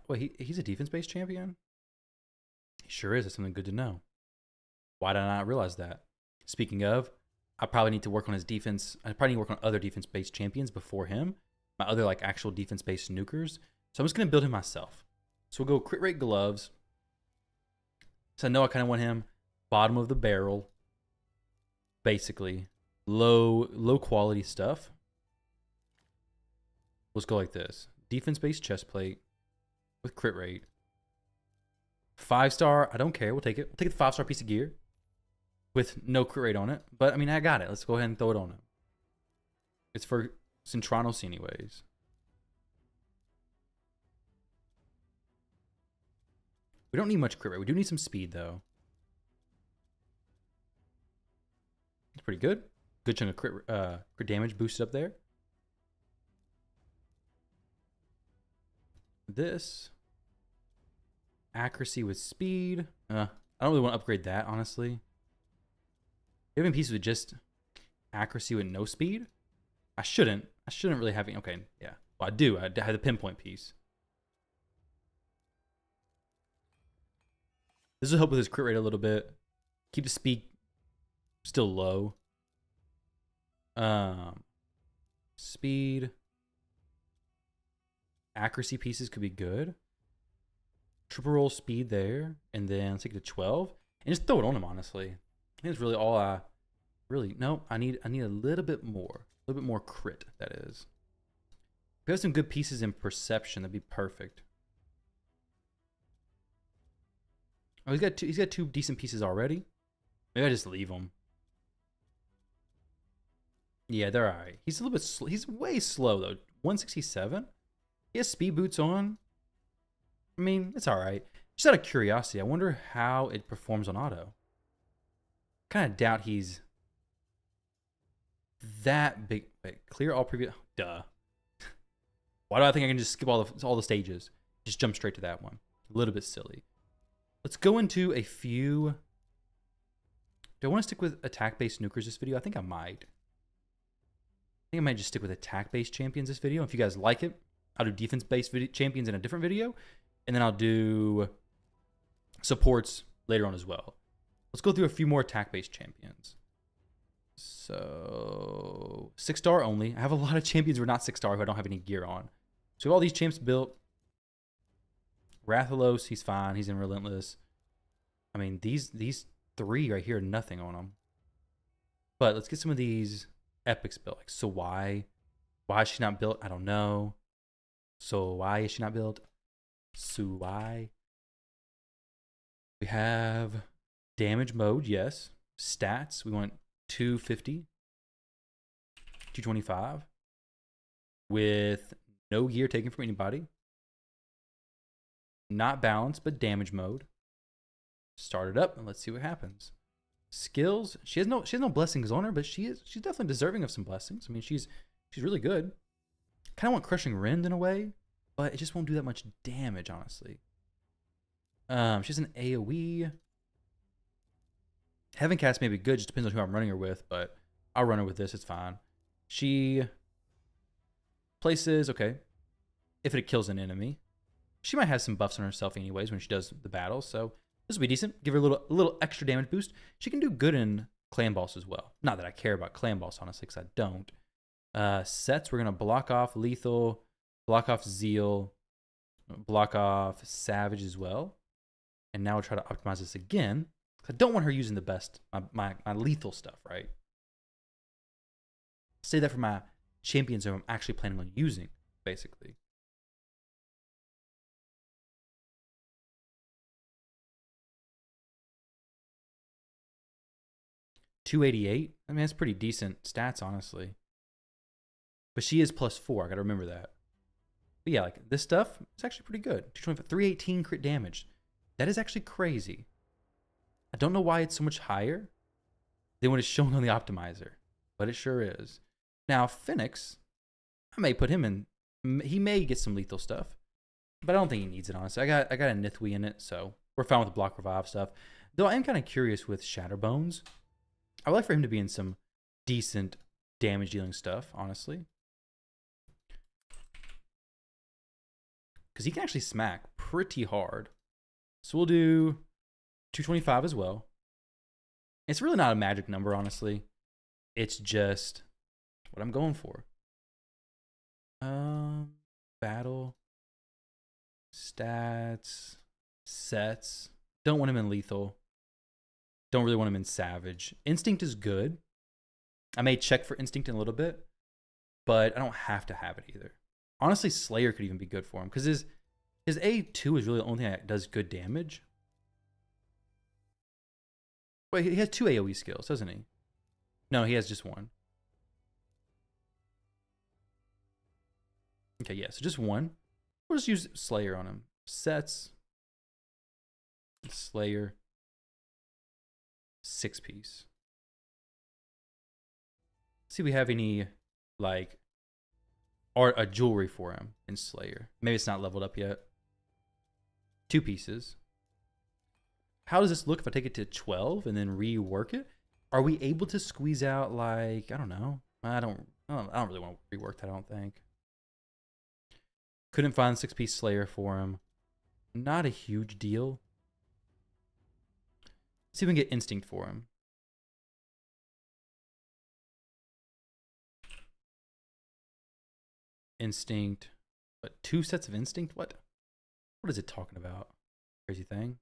Wait, he's a defense-based champion? He sure is. That's something good to know. Why did I not realize that? Speaking of, I probably need to work on his defense. I probably need to work on other defense-based champions before him. My other like actual defense-based snookers. So I'm just going to build him myself. So we'll go crit rate gloves. So I know I kind of want him bottom of the barrel. Basically, low quality stuff. Let's go like this. Defense-based chest plate with crit rate. 5-star, I don't care. We'll take it. We'll take the 5-star piece of gear with no crit rate on it. But I mean, I got it. Let's go ahead and throw it on him. It's for Centranos anyways. We don't need much crit rate. We do need some speed though. It's pretty good. Good chunk of crit damage boosted up there. This accuracy with speed. I don't really want to upgrade that, honestly. Having pieces with just accuracy with no speed. I shouldn't really have. Okay, yeah. Well, I do. I have the pinpoint piece. This will help with his crit rate a little bit. Keep the speed still low. Speed. Accuracy pieces could be good. Triple roll speed there. And then let's take it to 12. And just throw it on him, honestly. I think that's really all I really no, I need a little bit more. A little bit more crit, that is. If we have some good pieces in perception, that'd be perfect. Oh, he's got two decent pieces already. Maybe I just leave them. Yeah, they're all right. He's a little bit he's way slow though. 167. He has speed boots on. I mean, it's all right. Just out of curiosity, I wonder how it performs on auto. Kind of doubt he's that big. Wait, clear all previous. Duh. Why do I think I can just skip all the stages? Just jump straight to that one. A little bit silly. Let's go into a few. Do I want to stick with attack-based snookers this video? I think I might. I think I might just stick with attack-based champions this video. If you guys like it, I'll do defense-based champions in a different video. And then I'll do supports later on as well. Let's go through a few more attack-based champions. So 6-star only. I have a lot of champions who are not 6-star who I don't have any gear on. So we have all these champs built. Rathalos, he's fine. He's in Relentless. I mean, these three right here, nothing on them. But let's get some of these epics built. Like, so why is she not built? I don't know. So why is she not built? So why? We have damage mode, yes. Stats, we want 250, 225 with no gear taken from anybody. Not balanced, but damage mode. Start it up and let's see what happens. Skills, she has no blessings on her, but she's definitely deserving of some blessings. I mean, she's really good. Kind of want Crushing Rend in a way, but it just won't do that much damage, honestly. She's an AoE. Heaven Cast may be good, just depends on who I'm running her with, but I'll run her with this, it's fine. She places, okay, if it kills an enemy. She might have some buffs on herself anyways when she does the battle, so this will be decent. Give her a little extra damage boost. She can do good in clan boss as well. Not that I care about clan boss, honestly, because I don't. Sets, we're going to block off lethal, block off zeal, block off savage as well. And now we'll try to optimize this again. I don't want her using the best, my lethal stuff, right? Say that for my champions who I'm actually planning on using, basically. $288. I mean, that's pretty decent stats, honestly. But she is +4. I gotta remember that. But yeah, like this stuff, it's actually pretty good. 225, 318 crit damage. That is actually crazy. I don't know why it's so much higher than what is shown on the optimizer, but it sure is. Now, Phoenix, I may put him in. He may get some lethal stuff, but I don't think he needs it, honestly. I got a Nithwi in it, so we're fine with the block revive stuff. Though I am kind of curious with Shatterbones. I would like for him to be in some decent damage dealing stuff, honestly. Because he can actually smack pretty hard. So we'll do 225 as well. It's really not a magic number, honestly. It's just what I'm going for. Battle. Stats. Sets. Don't want him in lethal. Don't really want him in savage. Instinct is good. I may check for instinct in a little bit, but I don't have to have it either. Honestly, Slayer could even be good for him because his A2 is really the only thing that does good damage. Wait, he has 2 AoE skills, doesn't he? No, he has just 1. Okay, yeah, so just 1. We'll just use Slayer on him. Sets. Slayer. 6-piece. See if we have any, like, art, a jewelry for him in Slayer. Maybe it's not leveled up yet. 2 pieces. How does this look if I take it to 12 and then rework it? Are we able to squeeze out, like, I don't know. I don't really want to rework that, I don't think. Couldn't find 6-piece Slayer for him. Not a huge deal. Let's see if we can get instinct for him. Instinct. But 2 sets of instinct? What is it talking about? Crazy thing.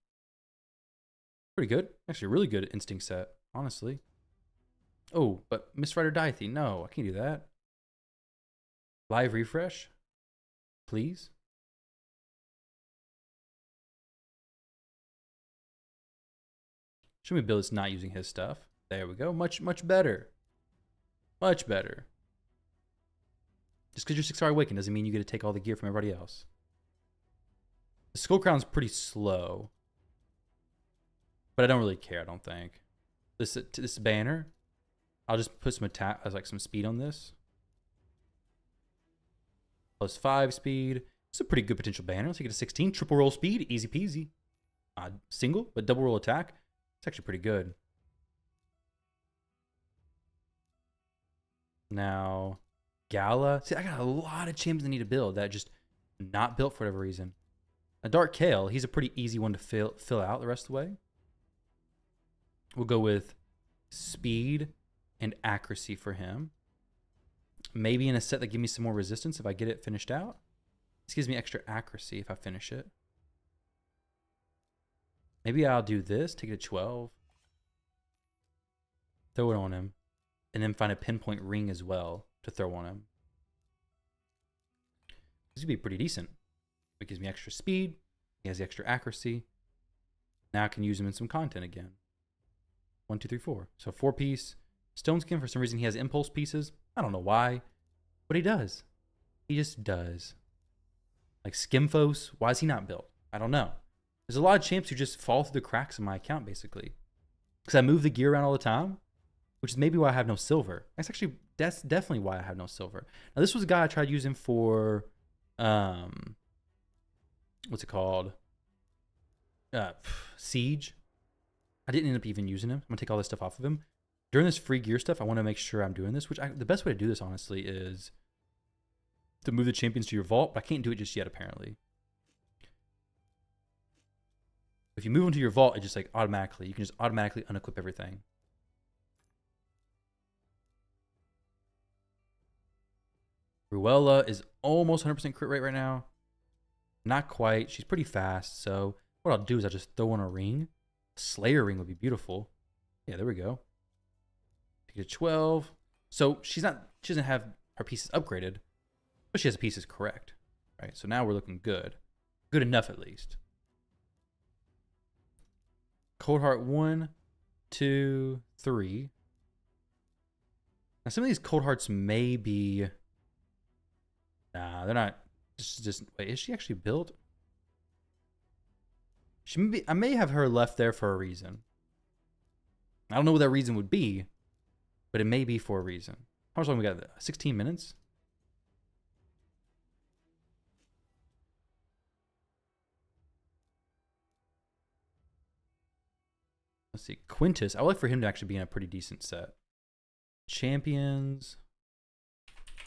Pretty good. Actually, a really good instinct set, honestly. Oh, but Misrider Diethy. No, I can't do that. Live refresh. Please. Should we build this not using his stuff? There we go. Much better. Much better. Just because you're 6-hour awakened doesn't mean you get to take all the gear from everybody else. The Skull Crown's pretty slow. But I don't really care, I don't think. This banner, I'll just put some attack, like some speed on this. +5 speed. It's a pretty good potential banner. Let's take it to 16. Triple roll speed, easy peasy. Single, but double roll attack. It's actually pretty good. Now, Gala. See, I got a lot of champions I need to build that just not built for whatever reason. A Dark Kale, he's a pretty easy one to fill out the rest of the way. We'll go with speed and accuracy for him. Maybe in a set that gives me some more resistance if I get it finished out. This gives me extra accuracy if I finish it. Maybe I'll do this, take it to 12. Throw it on him. And then find a pinpoint ring as well to throw on him. This would be pretty decent. It gives me extra speed. He has the extra accuracy. Now I can use him in some content again. 1, 2, 3, 4. So 4-piece. Stone Skin, for some reason he has impulse pieces. I don't know why. But he does. He just does. Like Skimfos, why is he not built? I don't know. There's a lot of champs who just fall through the cracks in my account, basically. Because I move the gear around all the time, which is maybe why I have no silver. That's definitely why I have no silver. Now, this was a guy I tried using for, what's it called? Siege. I didn't end up even using him. I'm gonna take all this stuff off of him. During this free gear stuff, I want to make sure I'm doing this, the best way to do this, honestly, is to move the champions to your vault, but I can't do it just yet, apparently. If you move them to your vault, it just like automatically, you can just automatically unequip everything. Ruella is almost 100% crit rate right now. Not quite. She's pretty fast, so what I'll do is I'll just throw on a ring. Slayer ring would be beautiful. Yeah, there we go. Pick a 12. So she doesn't have her pieces upgraded, but she has the pieces correct. Right? So now we're looking good. Good enough at least. Cold Heart 1, 2, 3. Now some of these Cold Hearts may be... Nah, they're not. Just wait, is she actually built? She may be, I may have her left there for a reason. I don't know what that reason would be, but it may be for a reason. How much long we got? 16 minutes? Let's see. Quintus. I would like for him to actually be in a pretty decent set. Champions.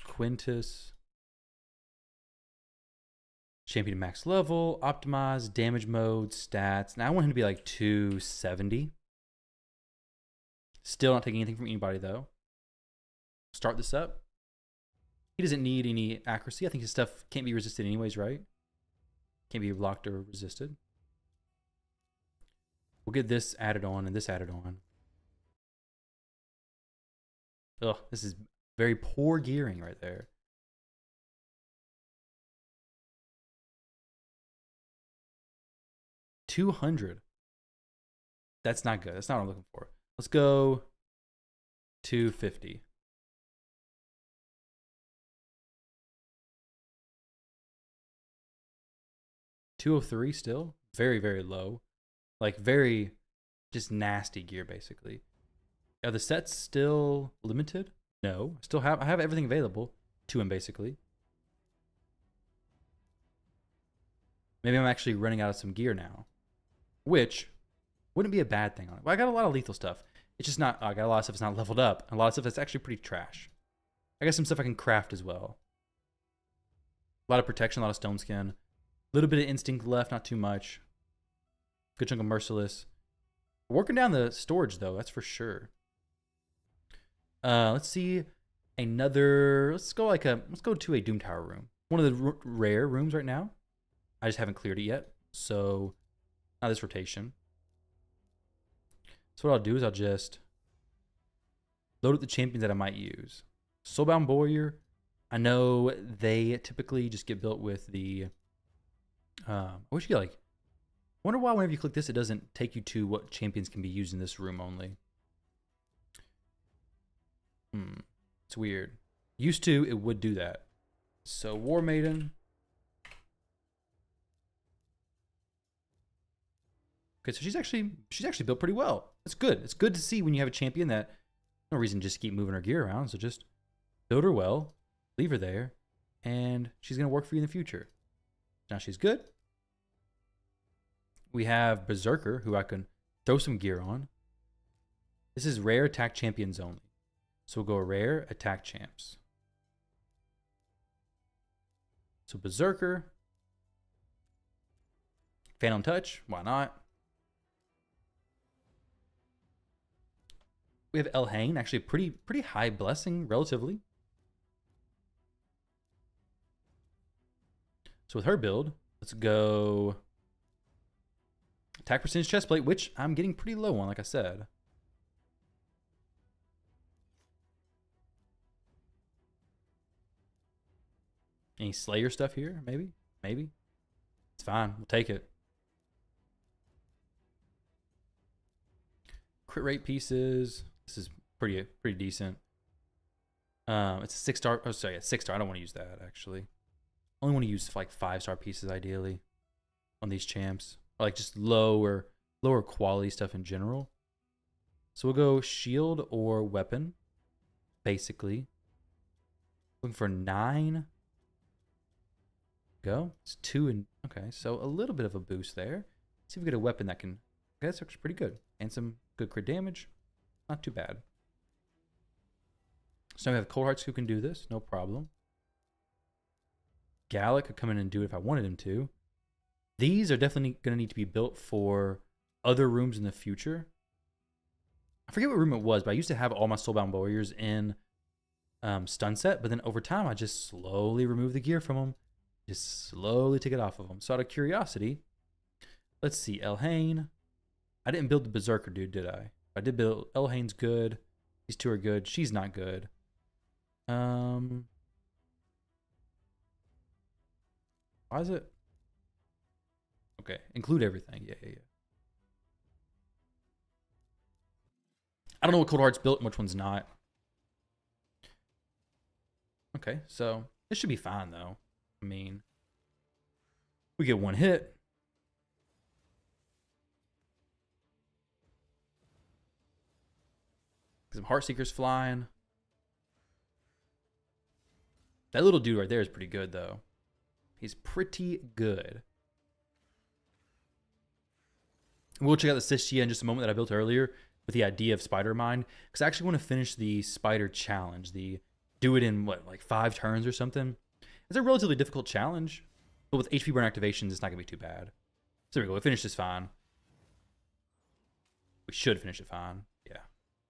Quintus. Champion max level, optimize, damage mode, stats. Now I want him to be like 270. Still not taking anything from anybody though. Start this up. He doesn't need any accuracy. I think his stuff can't be resisted anyways, right? Can't be blocked or resisted. We'll get this added on and this added on. Ugh, this is very poor gearing right there. $200. That's not good. That's not what I'm looking for. Let's go 250. $203 still. Very, very low. Like very just nasty gear basically. Are the sets still limited? No. I have everything available to him basically. Maybe I'm actually running out of some gear now. Which wouldn't be a bad thing on it. But I got a lot of lethal stuff. It's just not, I got a lot of stuff that's not leveled up. And a lot of stuff that's actually pretty trash. I got some stuff I can craft as well. A lot of protection, a lot of stone skin. A little bit of instinct left, not too much. Good chunk of merciless. Working down the storage though, that's for sure. Let's see another, let's go to a Doom Tower room. One of the rare rooms right now. I just haven't cleared it yet. So not this rotation. So what I'll do is I'll just load up the champions that I might use. Soulbound Warrior. I know they typically just get built with the. I wish you get like. Wonder why whenever you click this, it doesn't take you to what champions can be used in this room only. It's weird. Used to, it would do that. So War Maiden. Okay, so she's actually built pretty well. That's good. It's good to see when you have a champion that no reason to just keep moving her gear around. So just build her well, leave her there, and she's gonna work for you in the future. Now she's good. We have Berserker, who I can throw some gear on. This is rare attack champions only. So we'll go rare attack champs. So Berserker. Phantom Touch, why not? We have Elhain, actually pretty high blessing, relatively. So with her build, let's go attack percentage chestplate, which I'm getting pretty low on, like I said. Any Slayer stuff here? Maybe? Maybe. It's fine. We'll take it. Crit rate pieces. This is pretty decent. It's a 6-star. Oh, sorry, a 6-star. I don't want to use that actually. Only want to use like 5-star pieces ideally on these champs, or like just lower quality stuff in general. So we'll go shield or weapon, basically. Looking for 9. Go. It's 2 and okay, so a little bit of a boost there. See if we get a weapon that can... Okay, that's actually pretty good. And some good crit damage. Not too bad. So now we have Cold Hearts who can do this. No problem. Gallic could come in and do it if I wanted him to. These are definitely going to need to be built for other rooms in the future. I forget what room it was, but I used to have all my Soulbound Warriors in stun set, but then over time I just slowly removed the gear from them. Just slowly take it off of them. So out of curiosity, let's see, Elhain. I didn't build the Berserker dude, did I? I did build... Elhain's good. These two are good. She's not good. Why is it? Okay, include everything. Yeah. I don't know what Cold Heart's built and which one's not. Okay, so this should be fine though. I mean, we get one hit. Some Heartseekers flying. That little dude right there is pretty good though. He's pretty good. We'll check out the Sishia in just a moment that I built earlier with the idea of Spider Mind, because I actually want to finish the Spider Challenge. The do it in what, like 5 turns or something. It's a relatively difficult challenge, but with HP burn activations, it's not gonna be too bad. So there we go. We finished this fine. We should finish it fine. Yeah,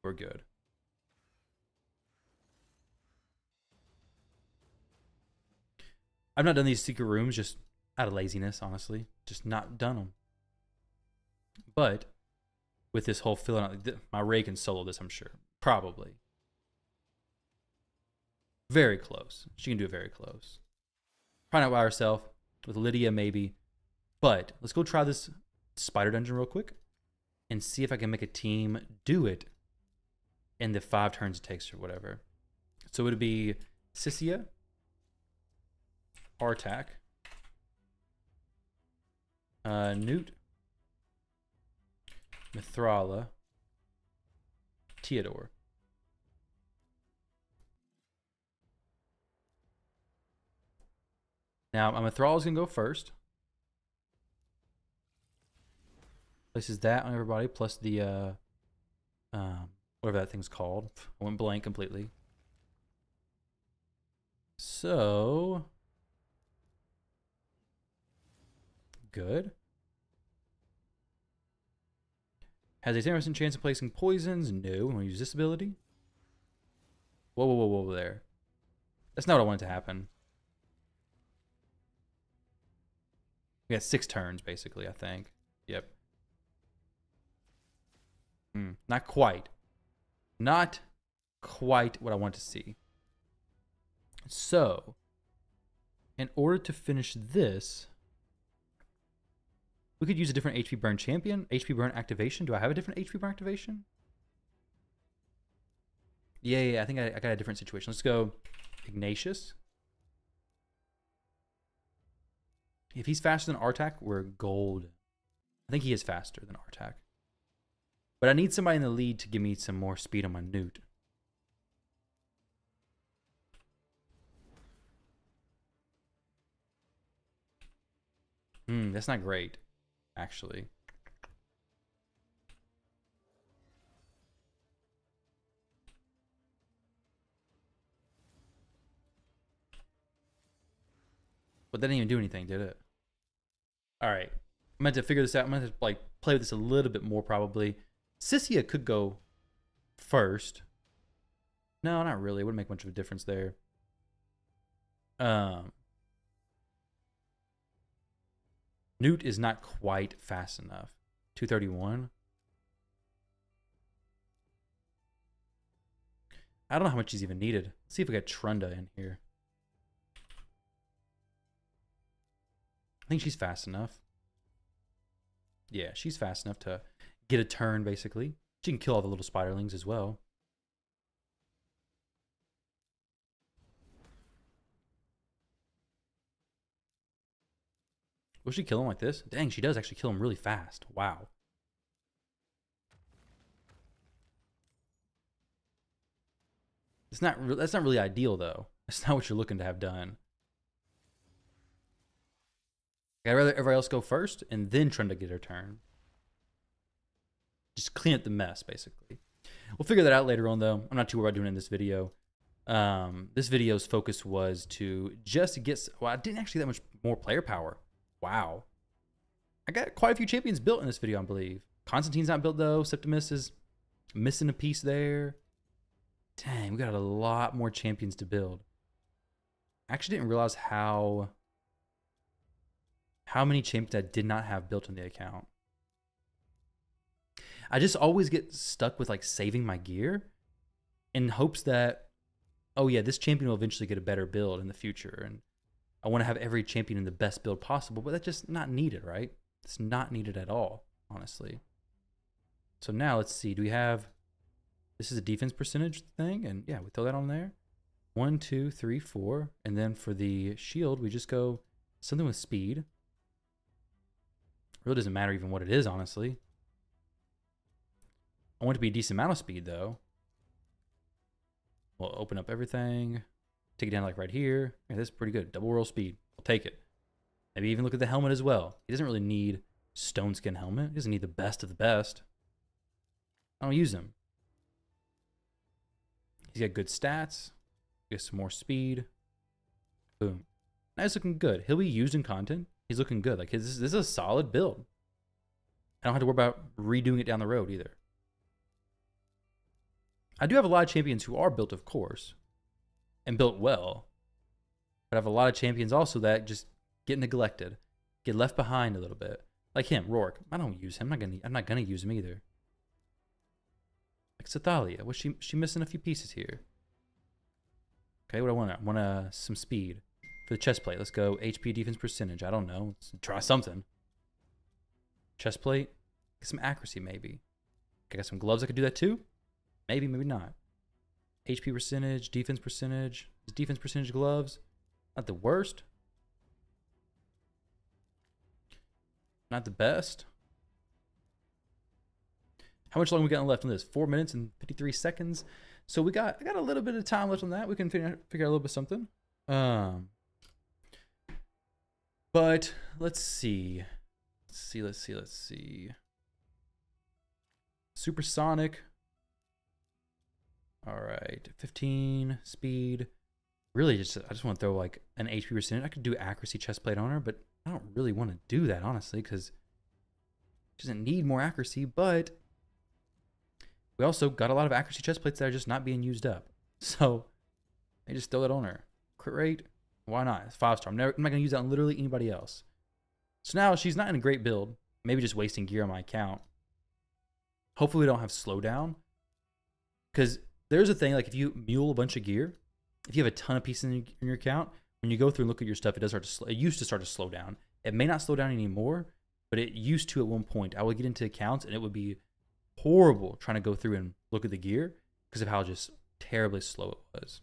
we're good. I've not done these secret rooms just out of laziness, honestly. Just not done them. But with this whole filling out, my Ray can solo this, I'm sure. Probably. Very close. She can do it very close. Probably not by herself. With Lydia, maybe. But let's go try this spider dungeon real quick and see if I can make a team do it in the 5 turns it takes or whatever. So it would be Sissia, Artak, Newt, Mithrala, Theodore. Now, my Mithrala's going to go first. Places that on everybody, plus the, whatever that thing's called. I went blank completely. So... good. Has a 10% chance of placing poisons? No. I'm going to use this ability. Whoa there. That's not what I wanted to happen. We got 6 turns, basically, I think. Yep. Not quite. Not quite what I want to see. So, in order to finish this... we could use a different HP burn champion. HP burn activation. Do I have a different HP burn activation? Yeah, I think I got a different situation. Let's go Ignatius. If he's faster than Artak, we're gold. I think he is faster than Artak. But I need somebody in the lead to give me some more speed on my Newt. That's not great, actually. But that didn't even do anything, did it? All right. I meant to figure this out. I'm going to like play with this a little bit more probably. Sissia could go first. No, not really. It wouldn't make much of a difference there. Newt is not quite fast enough. 231. I don't know how much he's even needed. Let's see if we got Trunda in here. I think she's fast enough. Yeah, she's fast enough to get a turn, basically. She can kill all the little spiderlings as well. Will she kill him like this? Dang, she does actually kill him really fast. Wow. That's not really ideal, though. That's not what you're looking to have done. I'd rather everybody else go first and then try to get her turn. Just clean up the mess, basically. We'll figure that out later on, though. I'm not too worried about doing it in this video. This video's focus was to just get... Well, I didn't actually get that much more player power. Wow. I got quite a few champions built in this video, I believe. Constantine's not built, though. Septimus is missing a piece there. Dang, we got a lot more champions to build. I actually didn't realize how many champions I did not have built in the account. I just always get stuck with like saving my gear in hopes that, oh yeah, this champion will eventually get a better build in the future. And I want to have every champion in the best build possible, but that's just not needed, right? It's not needed at all, honestly. So now let's see, do we have, this is a defense percentage thing. And yeah, we throw that on there. 1, 2, 3, 4. And then for the shield, we just go something with speed. Really doesn't matter even what it is, honestly. I want it to be a decent amount of speed, though. We'll open up everything. Take it down like right here. Yeah, this is pretty good. Double roll speed. I'll take it. Maybe even look at the helmet as well. He doesn't really need stone skin helmet. He doesn't need the best of the best. I don't use him. He's got good stats. Get some more speed. Boom. Now he's looking good. He'll be used in content. He's looking good. Like this is a solid build. I don't have to worry about redoing it down the road either. I do have a lot of champions who are built, of course, and built well. But I have a lot of champions also that just get neglected, get left behind a little bit. Like him, Rourke. I don't use him. I'm not gonna use him either. Like Sathalia. Was she missing a few pieces here? Okay, what do I want? I want some speed. For the chest plate, let's go HP defense percentage. I don't know. Let's try something. Chest plate. Get some accuracy, maybe. I got some gloves that could do that too. Maybe, maybe not. HP percentage, defense percentage. Is defense percentage gloves not the worst? Not the best. How much longer we got left on this? 4 minutes and 53 seconds. So I got a little bit of time left on that. We can figure out a little bit of something. But let's see. Let's see. Supersonic. All right, 15 speed. Really, I just want to throw like an HP percentage. I could do accuracy chest plate on her, but I don't really want to do that honestly because she doesn't need more accuracy. But we also got a lot of accuracy chest plates that are just not being used up. So I just throw that on her. Crit rate, why not? It's 5-star. I'm not gonna use that on literally anybody else. So now she's not in a great build. Maybe just wasting gear on my account. Hopefully we don't have slowdown because there's a thing, like if you mule a bunch of gear, if you have a ton of pieces in your account, when you go through and look at your stuff, it does start to it used to start to slow down. It may not slow down anymore, but it used to at one point. I would get into accounts and it would be horrible trying to go through and look at the gear because of how just terribly slow it was.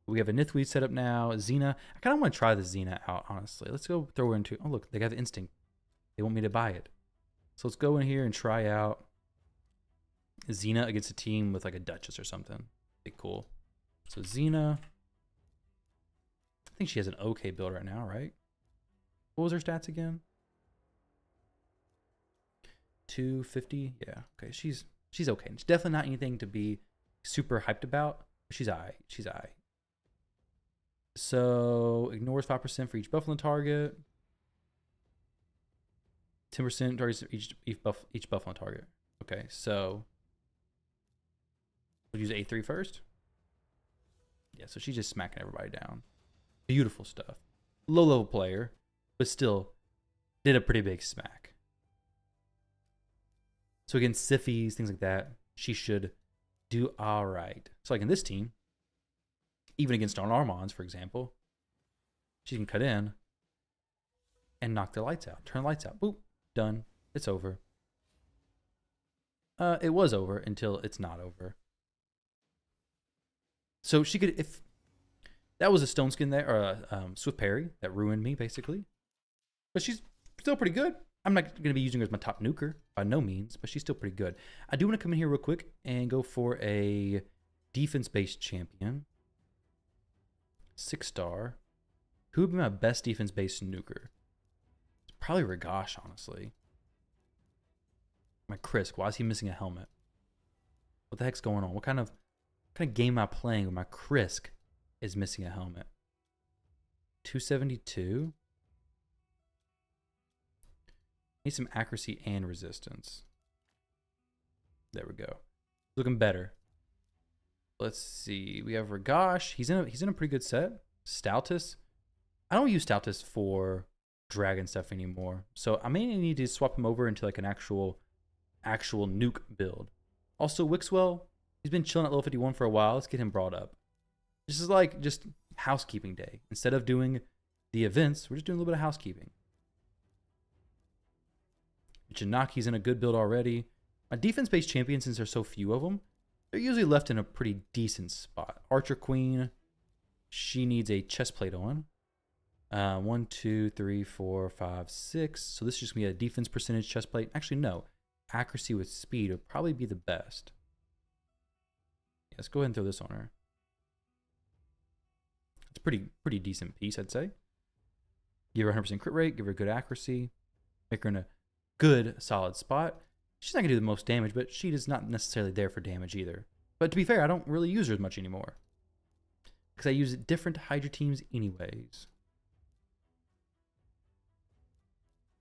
We have a Nithweed set up now. Xena. I kind of want to try the Xena out, honestly. Let's go throw her into... Oh, look, they got the instinct. They want me to buy it. So let's go in here and try out Xena against a team with like a Duchess or something. Be cool. So Xena, I think she has an okay build right now, right? What was her stats again? 250. Yeah. Okay. She's okay. It's definitely not anything to be super hyped about. She's alright. She's alright. So ignores 5% for each buffalo target. 10% targets each buffalo target. Okay, so we'll use A3 first. Yeah, so she's just smacking everybody down. Beautiful stuff. Low level player, but still did a pretty big smack. So against Siffies, things like that, she should do all right. So like in this team, even against Armands, for example, she can cut in and knock the lights out. Turn the lights out. Boop. Done. It's over. It was over until it's not over. So she could, if that was a stone skin there, or a swift parry that ruined me basically. But she's still pretty good. I'm not going to be using her as my top nuker by no means, but she's still pretty good. I do want to come in here real quick and go for a defense-based champion. 6-star. Who would be my best defense-based snooker? It's probably Rigosh, honestly. My Krisk, why is he missing a helmet? What the heck's going on? What kind of game am I playing when my Krisk is missing a helmet? 272. Need some accuracy and resistance. There we go. Looking better. Let's see. We have Rigosh. He's in a pretty good set. Stoutus. I don't use Stoutus for dragon stuff anymore, so I may need to swap him over into like an actual nuke build. Also, Wixwell, he's been chilling at level 51 for a while. Let's get him brought up. This is like just housekeeping day. Instead of doing the events, we're just doing a little bit of housekeeping. Janaki's in a good build already. My defense-based champions, since there's so few of them, they're usually left in a pretty decent spot. Archer Queen, she needs a chest plate on. 1, 2, 3, 4, 5, 6. So this is just going to be a defense percentage chest plate. Actually, no. Accuracy with speed would probably be the best. Yeah, let's go ahead and throw this on her. It's a pretty decent piece, I'd say. Give her 100% crit rate. Give her good accuracy. Make her in a good, solid spot. She's not going to do the most damage, but she is not necessarily there for damage either. But to be fair, I don't really use her as much anymore, because I use different Hydra teams anyways.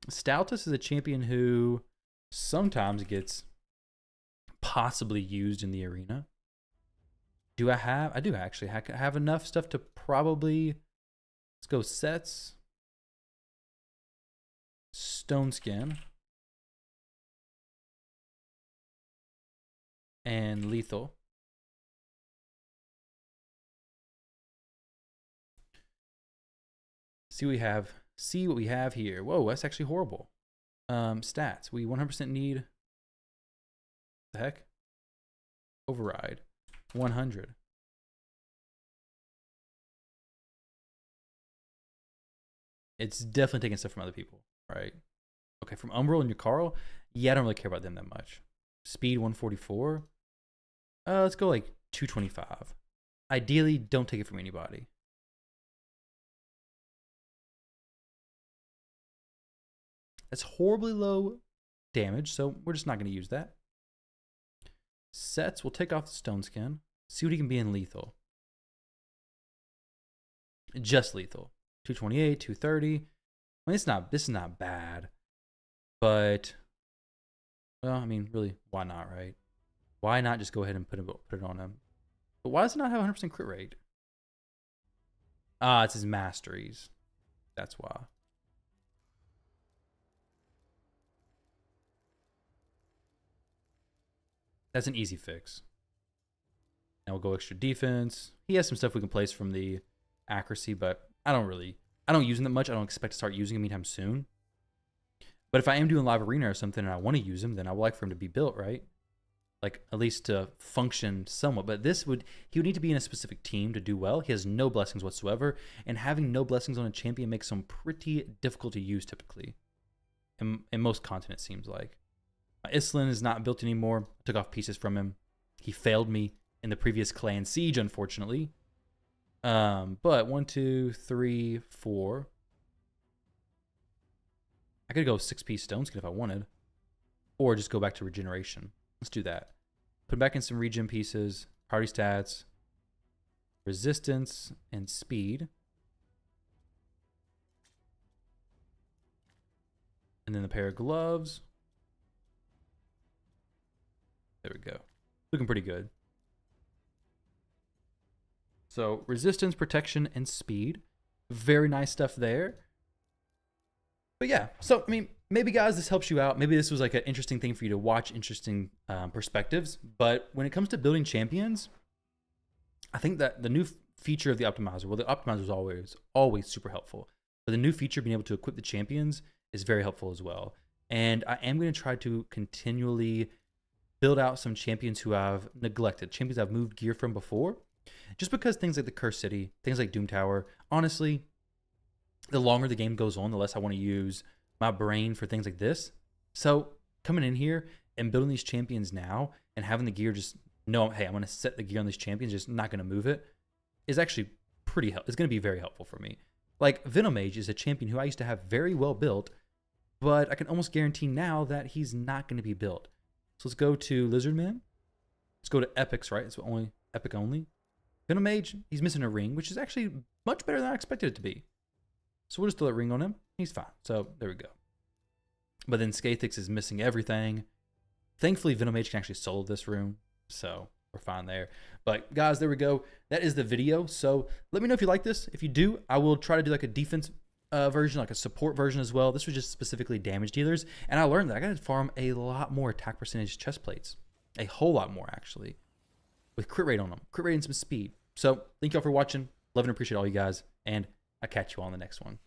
Stoutus is a champion who sometimes gets possibly used in the arena. Do I have? I do actually have enough stuff to probably, let's go sets, stone skin, and lethal. See what we have here. Whoa, that's actually horrible. Stats. We 100% need, the heck? Override. 100. It's definitely taking stuff from other people, right? Okay, from Umbral and Yukaro, yeah, I don't really care about them that much. Speed 144. Let's go like 225. Ideally, don't take it from anybody. That's horribly low damage, so we're just not going to use that. Sets, we'll take off the stone skin. See what he can be in lethal. Just lethal. 228, 230. I mean, this is not bad. But, well, I mean, really, why not, right? Why not just go ahead and put it on him? But why does it not have 100% crit rate? Ah, it's his masteries. That's why. That's an easy fix. Now we'll go extra defense. He has some stuff we can place from the accuracy, but I don't use him that much. I don't expect to start using him anytime soon. But if I am doing live arena or something and I want to use him, then I would like for him to be built, right? Like, at least to function somewhat. But he would need to be in a specific team to do well. He has no blessings whatsoever, and having no blessings on a champion makes him pretty difficult to use typically. In most continents, seems like. Islin is not built anymore. I took off pieces from him. He failed me in the previous clan siege, unfortunately. But 1, 2, 3, 4. I could go 6-piece stone skin if I wanted, or just go back to regeneration. Let's do that. Put back in some regen pieces, party stats, resistance, and speed. And then the pair of gloves. There we go. Looking pretty good. So resistance, protection, and speed. Very nice stuff there. But yeah, so I mean, maybe guys, this helps you out. Maybe this was like an interesting thing for you to watch, interesting perspectives. But when it comes to building champions, I think that the new feature of the optimizer, well, the optimizer is always super helpful. But the new feature, being able to equip the champions, is very helpful as well. And I am going to try to continually build out some champions who I've neglected, champions I've moved gear from before. Just because things like the Cursed City, things like Doom Tower, honestly, the longer the game goes on, the less I want to use my brain for things like this. So coming in here and building these champions now and having the gear just know, hey, I'm going to set the gear on these champions, just not going to move it, is actually pretty helpful. It's going to be very helpful for me. Like Venomage is a champion who I used to have very well built, but I can almost guarantee now that he's not going to be built. So let's go to Lizardman. Let's go to Epics, right? It's only Epic only. Venomage, he's missing a ring, which is actually much better than I expected it to be. So we'll just throw that ring on him. He's fine. So there we go. But then Skathix is missing everything. Thankfully, Venomage can actually solo this room. So we're fine there. But guys, there we go. That is the video. So let me know if you like this. If you do, I will try to do like a defense version, like a support version as well. This was just specifically damage dealers. And I learned that I got to farm a lot more attack percentage chest plates. A whole lot more, actually. With crit rate on them. Crit rate and some speed. So thank y'all for watching. Love and appreciate all you guys. And I'll catch you all in the next one.